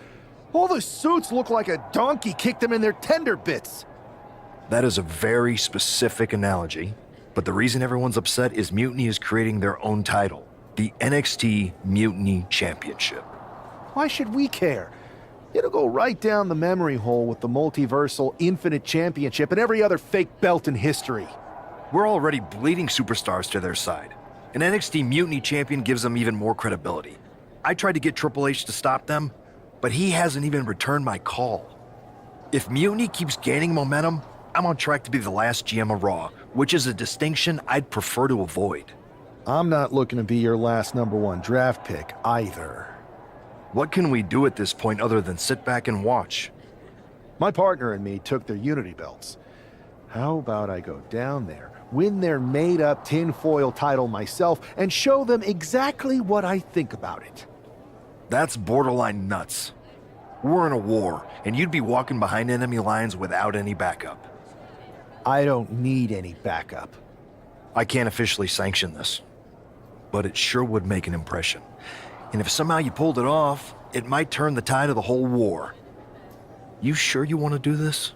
All the suits look like a donkey kicked them in their tender bits. That is a very specific analogy, but the reason everyone's upset is Mutiny is creating their own title, the NXT Mutiny Championship. Why should we care? It'll go right down the memory hole with the multiversal Infinite Championship and every other fake belt in history. We're already bleeding superstars to their side. An NXT Mutiny champion gives them even more credibility. I tried to get Triple H to stop them, but he hasn't even returned my call. If Mutiny keeps gaining momentum, I'm on track to be the last GM of Raw, which is a distinction I'd prefer to avoid. I'm not looking to be your last #1 draft pick either. What can we do at this point other than sit back and watch? My partner and me took their Unity belts. How about I go down there, win their made-up tinfoil title myself, and show them exactly what I think about it? That's borderline nuts. We're in a war, and you'd be walking behind enemy lines without any backup. I don't need any backup. I can't officially sanction this, but it sure would make an impression. And if somehow you pulled it off, it might turn the tide of the whole war. You sure you want to do this?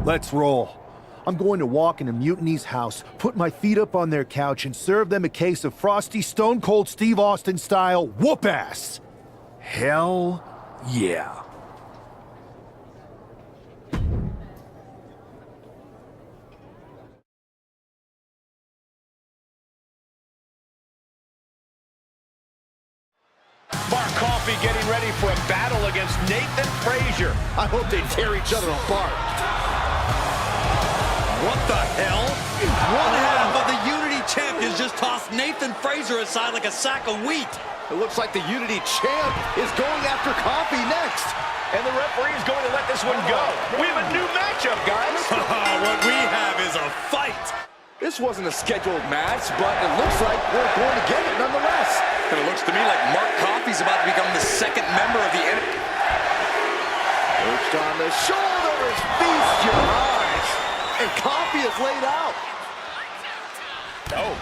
Let's roll. I'm going to walk into Mutiny's house, put my feet up on their couch, and serve them a case of frosty Stone Cold Steve Austin style whoop-ass. Hell yeah. Mark Coffey getting ready for a battle against Nathan Frazier. I hope they tear each other apart. What the hell? One half of the Unity champions just tossed Nathan Frazier aside like a sack of wheat. It looks like the Unity champ is going after Coffey next. And the referee is going to let this one go. We have a new matchup, guys. What we have is a fight. This wasn't a scheduled match, but it looks like we're going to get it nonetheless. And it looks to me like Mark Coffey's about to become the second member of the enemy. Perched on the shoulders, feast your eyes. And Coffey is laid out. Oh.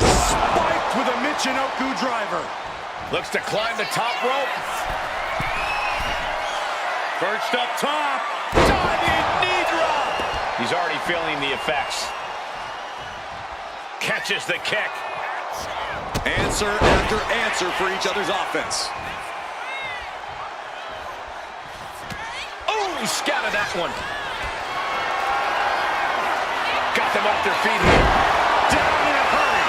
Spiked with a Michinoku driver. Looks to climb the top rope. Perched up top. Diving knee drop. He's already feeling the effects. Catches the kick. Answer after answer for each other's offense. Oh, scouted that one. Got them off their feet here. Down in a hurry.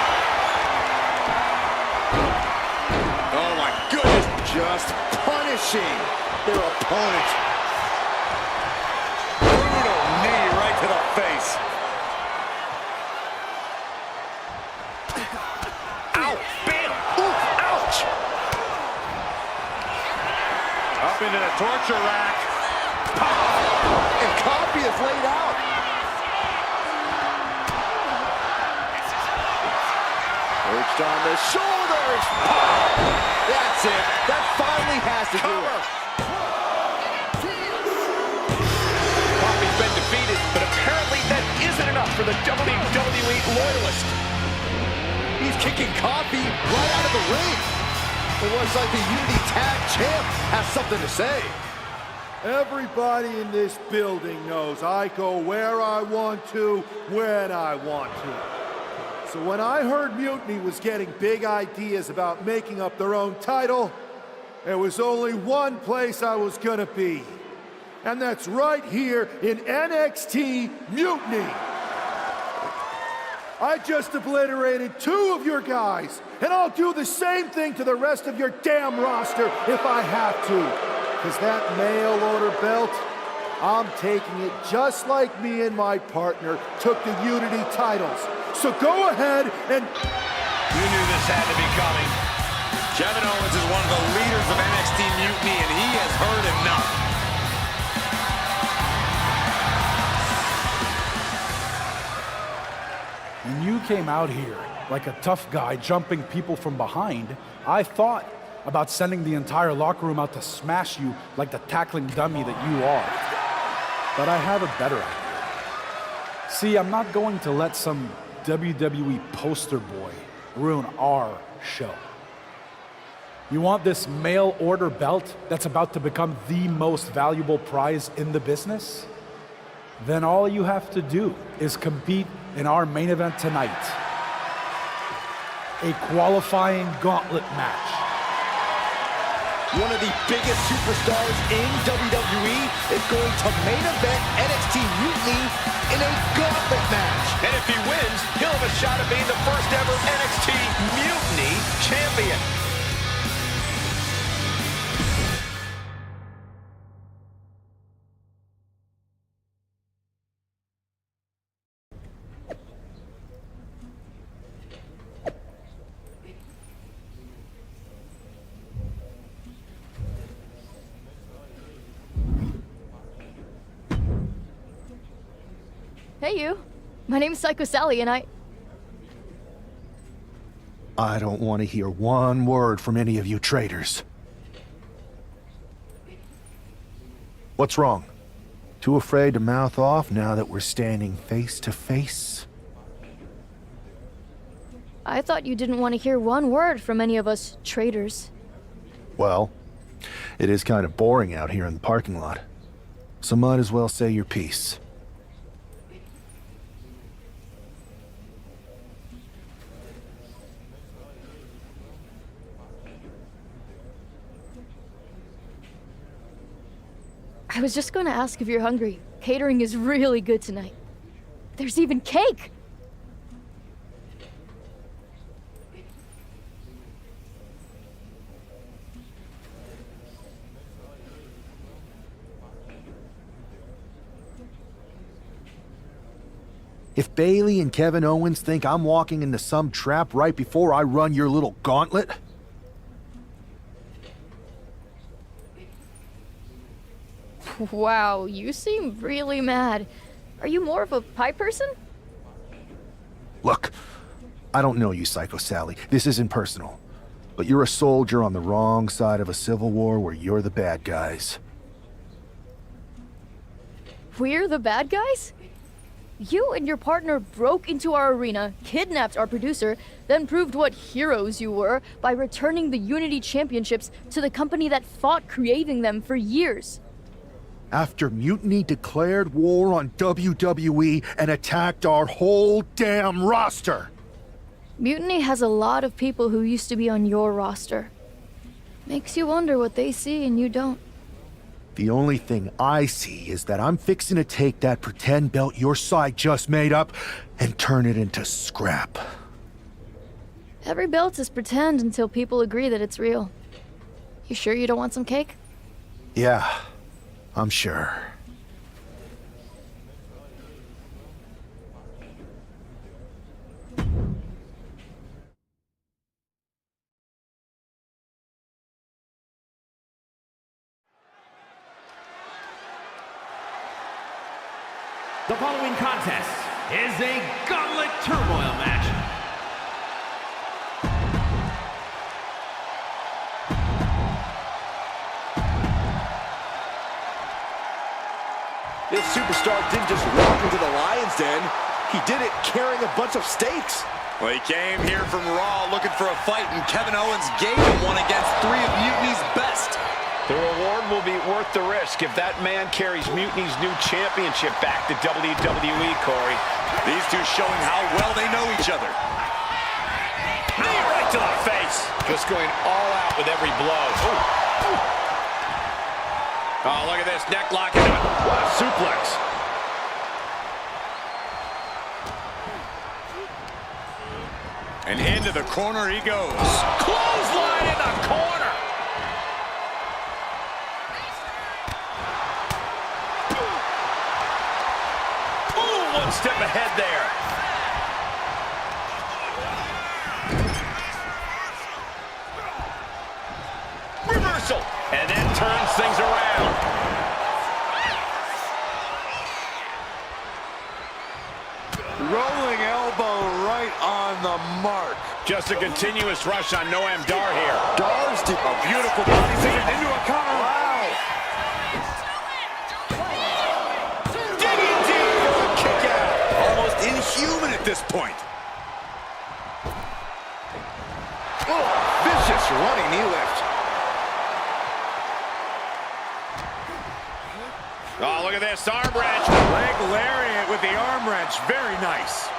Oh my goodness. Just punishing their opponent. Brutal knee right to the face. Ow, bam, ooh, ouch. Up into the torture rack. And Coffey is laid out. Perched on the shoulders. That's it. That finally has to do it. Coffey's been defeated, but apparently that isn't enough for the WWE loyalist. He's kicking Coffey right out of the ring. It looks like the Unity Tag Champ has something to say. Everybody in this building knows I go where I want to, when I want to. So when I heard Mutiny was getting big ideas about making up their own title, there was only one place I was gonna be. And that's right here in NXT Mutiny. I just obliterated 2 of your guys, and I'll do the same thing to the rest of your damn roster if I have to. Because that mail order belt, I'm taking it just like me and my partner took the Unity titles. So go ahead and... You knew this had to be coming. Kevin Owens is one of the leaders of NXT Mutiny, and he has heard enough. When you came out here like a tough guy jumping people from behind, I thought about sending the entire locker room out to smash you like the tackling dummy that you are. But I have a better idea. See, I'm not going to let some WWE poster boy ruin our show. You want this mail order belt that's about to become the most valuable prize in the business? Then all you have to do is compete in our main event tonight. A qualifying gauntlet match. One of the biggest superstars in WWE is going to main event NXT Mutiny in a gauntlet match. And if he wins, he'll have a shot at being the first ever NXT Mutiny champion. Hey, you. My name's Psycho Sally, and I don't want to hear one word from any of you traitors. What's wrong? Too afraid to mouth off now that we're standing face to face? I thought you didn't want to hear one word from any of us traitors. Well, it is kind of boring out here in the parking lot. So might as well say your piece. I was just going to ask if you're hungry. Catering is really good tonight. There's even cake! If Bailey and Kevin Owens think I'm walking into some trap right before I run your little gauntlet... Wow, you seem really mad. Are you more of a pie person? Look, I don't know you, Psycho Sally. This isn't personal. But you're a soldier on the wrong side of a civil war where you're the bad guys. We're the bad guys? You and your partner broke into our arena, kidnapped our producer, then proved what heroes you were by returning the Unity Championships to the company that fought creating them for years. After Mutiny declared war on WWE and attacked our whole damn roster. Mutiny has a lot of people who used to be on your roster. Makes you wonder what they see and you don't. The only thing I see is that I'm fixing to take that pretend belt your side just made up and turn it into scrap. Every belt is pretend until people agree that it's real. You sure you don't want some cake? Yeah, I'm sure. The following contest is a Gauntlet Turmoil match. This superstar didn't just walk into the Lion's Den. He did it carrying a bunch of stakes. Well, he came here from Raw looking for a fight, and Kevin Owens gave him one against 3 of Mutiny's best. The reward will be worth the risk if that man carries Mutiny's new championship back to WWE, Corey. These two showing how well they know each other. Knee right to the face. Just going all out with every blow. Ooh. Oh, look at this. Neck locking up. What a suplex. And into the corner he goes. Clothesline in the corner. Ooh, one step ahead there. Reversal. And then turns things around. Rolling elbow right on the mark. Just a continuous rush on Noam Dar here. Dar's deep. A beautiful body scissors into a cover. Wow. Digging deep for a kick out. Almost inhuman at this point. Oh, vicious running knee lift. Oh, look at this arm wrench. Leg lariat with the arm wrench. Very nice.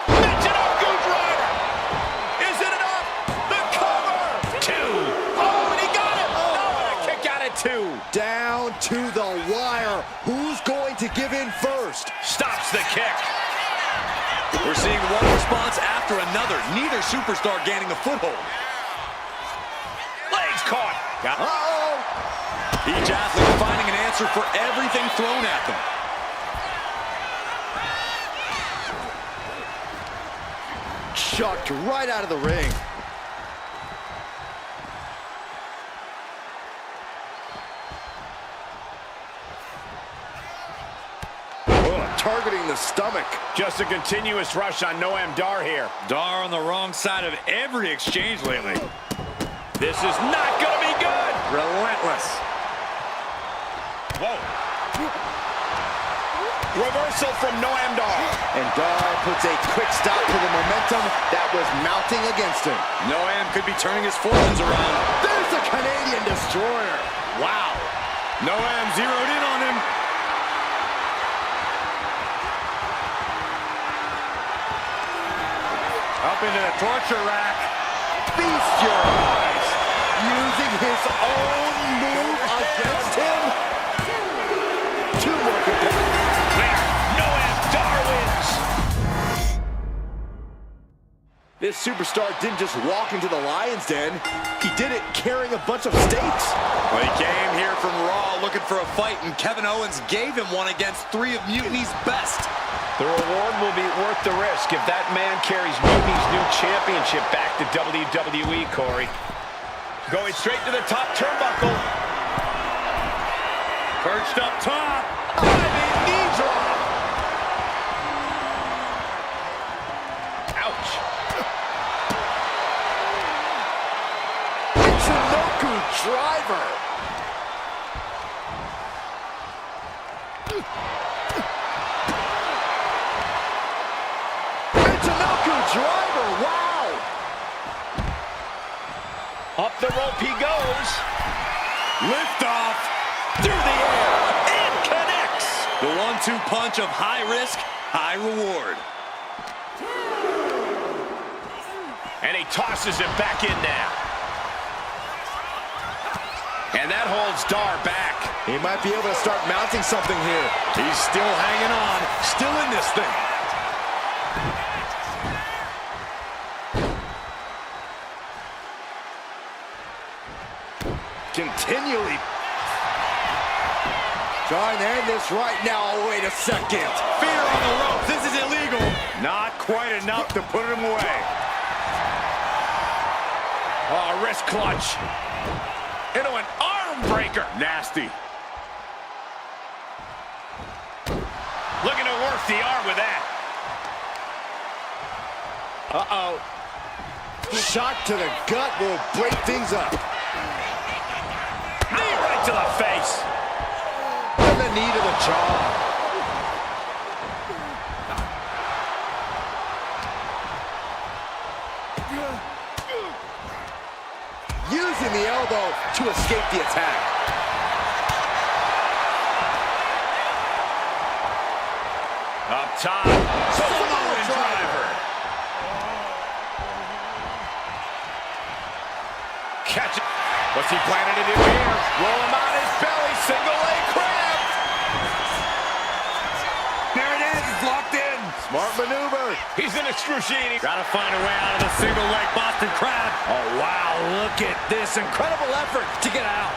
Mention of Goose Rider. Is it enough? The cover. 2. Oh, and he got it. Oh, and a kick out at 2. Down to the wire. Who's going to give in first? Stops the kick. We're seeing one response after another. Neither superstar gaining a foothold. Legs caught. Uh-oh. Each athlete finding an answer for everything thrown at them. Chucked right out of the ring. Oh, targeting the stomach. Just a continuous rush on Noam Dar here. Dar on the wrong side of every exchange lately. This is not going to be good. Relentless. Whoa. Reversal from Noam Dar. And Dar puts a quick stop to the momentum that was mounting against him. Noam could be turning his fortunes around. There's the Canadian Destroyer. Wow. Noam zeroed in on him. Up into the torture rack. Feast your eyes. Using his own move against him. 2 more competitors. Noam Dar wins. This superstar didn't just walk into the Lion's Den. He did it carrying a bunch of stakes. Well, he came here from Raw looking for a fight, and Kevin Owens gave him one against 3 of Mutiny's best. The reward will be worth the risk if that man carries Mutiny's new championship back to WWE, Corey. Going straight to the top turnbuckle. Perched up top. Diving knee drop. Ouch. Michinoku driver. Michinoku driver, wow. Up the rope he goes. Lift off. Through the air. And connects. The 1-2 punch of high risk, high reward. And he tosses him back in now. And that holds Dar back. He might be able to start mounting something here. He's still hanging on, still in this thing. Continually trying to end this right now. Oh, wait a second. Feet are on the ropes. This is illegal. Not quite enough to put him away. Oh, wrist clutch. Into an arm breaker. Nasty. Looking to work the arm with that. Uh-oh. Shot to the gut will break things up. Knee right to the face. And the knee to the jaw. elbow to escape the attack. Up top, Samoan driver. Catch it. What's he planning to do here? Roll him on his belly, single leg crab. There it is, it's locked in. Smart maneuver. He's in excruciating. Gotta find a way out of the single leg Boston Crab. Oh, wow, look at this incredible effort to get out.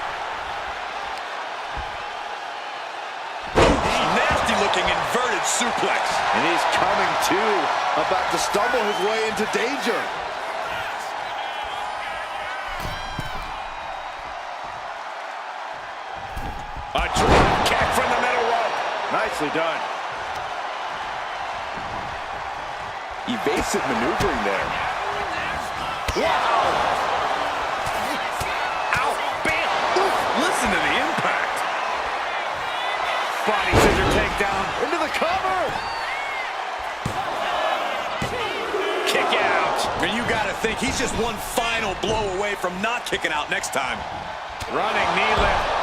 Nasty looking inverted suplex. And he's coming to, about to stumble his way into danger. A drop kick from the middle rope. Nicely done. Evasive maneuvering there. Wow. Ow, bam. Oof, listen to the impact. Body scissor takedown. Into the cover. Kick out. And you gotta think he's just one final blow away from not kicking out next time. Running knee lift.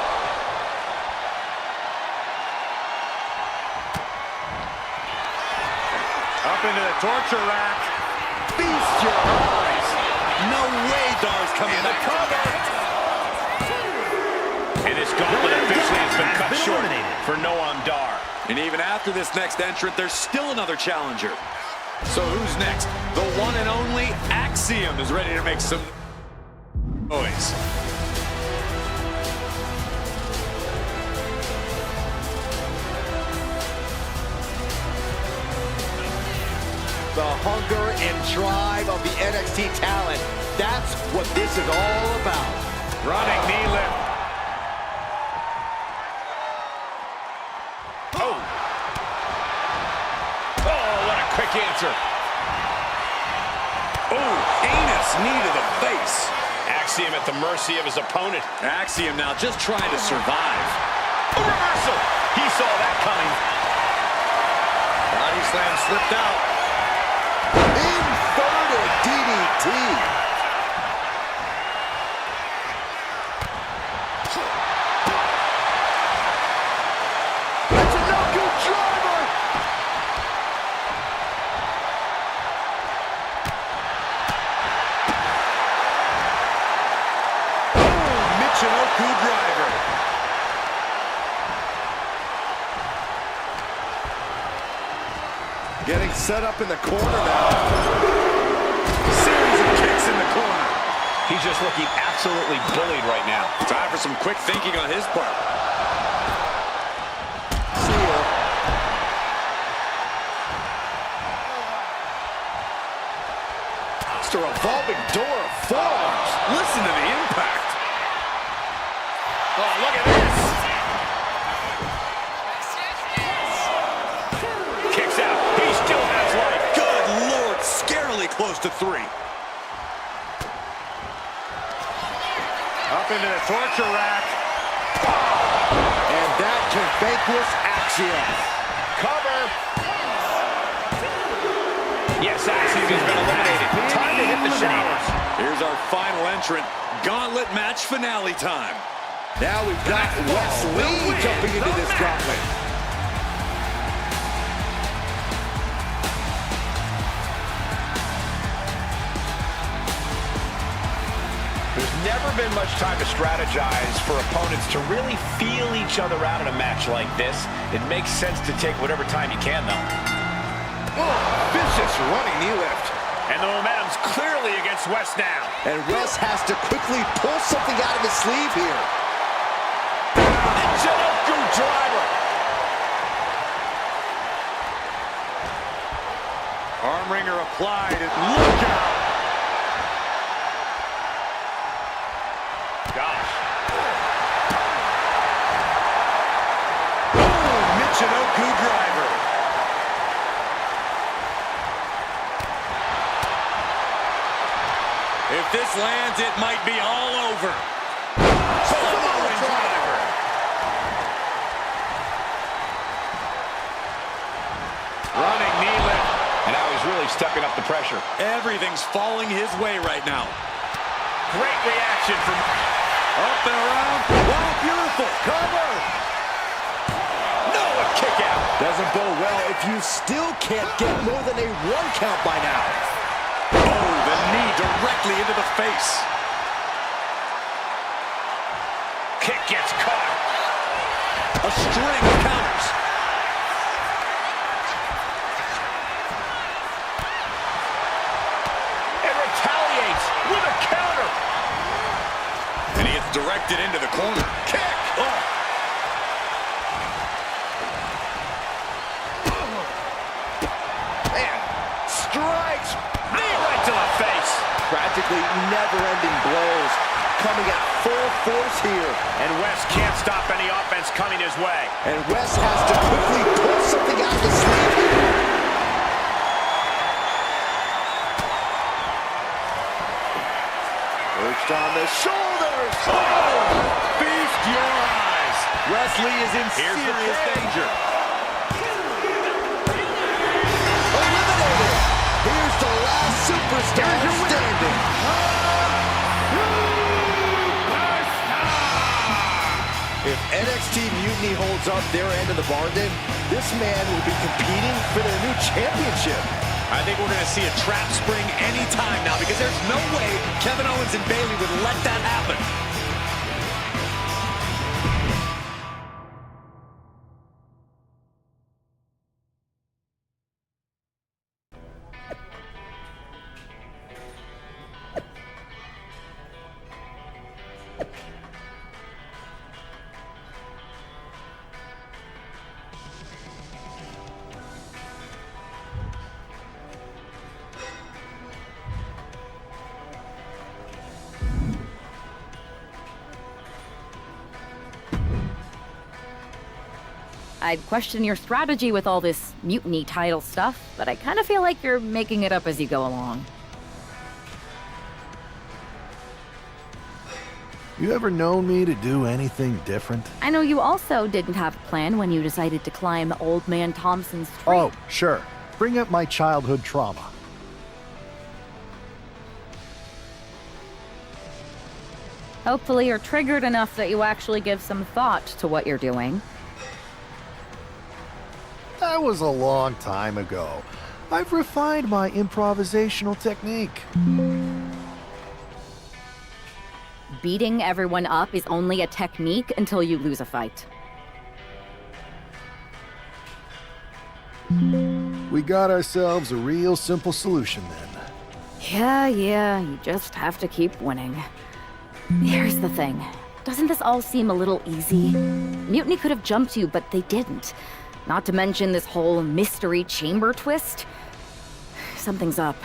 Up into the torture rack. Feast your eyes. No way Dar's coming back. And this gauntlet officially has been cut short for Noam Dar. And even after this next entrant, there's still another challenger. So who's next? The one and only Axiom is ready to make some noise. The hunger and drive of the NXT talent. That's what this is all about. Running knee lift. Oh. Oh, what a quick answer. Oh, heinous knee to the face. Axiom at the mercy of his opponent. Axiom now just trying to survive. A reversal. He saw that coming. Body slam slipped out. Inverted DDT. That's a no-good driver. Michinoku driver. Getting set up in the corner now. Series of kicks in the corner. He's just looking absolutely bullied right now. Time for some quick thinking on his part. See ya. It's a revolving door of forearms. Listen to the impact. Oh, look at this. Kicks out. He still has life. Good Lord, scarily close to 3. Up into the torture rack. And that can vanquish Axiom. Cover. Yes, Axiom has been eliminated. Time to hit the showers. Here's our final entrant. Gauntlet match finale time. Now we've got Wes Lee jumping into this gauntlet. There's never been much time to strategize for opponents to really feel each other out in a match like this. It makes sense to take whatever time you can, though. Oh, vicious running knee lift. And the momentum's clearly against Wes now. And Wes has to quickly pull something out of his sleeve here. Michinoku driver. Arm wringer applied, and look out! Gosh. Oh, Michinoku driver. If this lands, it might be all over. Samoan driver. Running knee lift. And now he's really stepping up the pressure. Everything's falling his way right now. Great reaction from... Up and around. Wow, beautiful. Cover. No, a kick out. Doesn't bode well if you still can't get more than a 1 count by now. Oh, the knee directly into the face. Kick gets caught. A string of counters. And retaliates with a counter. And he gets directed into the corner. Kick. Oh. Man, strikes. Knee right to the face. Practically never-ending blows coming at full force here. And Wes can't stop any offense coming his way. And Wes has to quickly pull something out of the sleeve here. Perched on the shoulders. Oh! Feast your eyes. Wesley is in serious danger. Eliminated. Here's the last superstar standing. If NXT Mutiny holds up their end of the bargain, this man will be competing for their new championship. I think we're going to see a trap spring anytime now because there's no way Kevin Owens and Bayley would let that happen. I'd question your strategy with all this mutiny title stuff, but I kind of feel like you're making it up as you go along. You ever known me to do anything different? I know you also didn't have a plan when you decided to climb Old Man Thompson's tree. Oh, sure. Bring up my childhood trauma. Hopefully you're triggered enough that you actually give some thought to what you're doing. That was a long time ago. I've refined my improvisational technique. Beating everyone up is only a technique until you lose a fight. We got ourselves a real simple solution then. Yeah, you just have to keep winning. Here's the thing. Doesn't this all seem a little easy? Mutiny could have jumped you, but they didn't. Not to mention this whole mystery chamber twist. Something's up.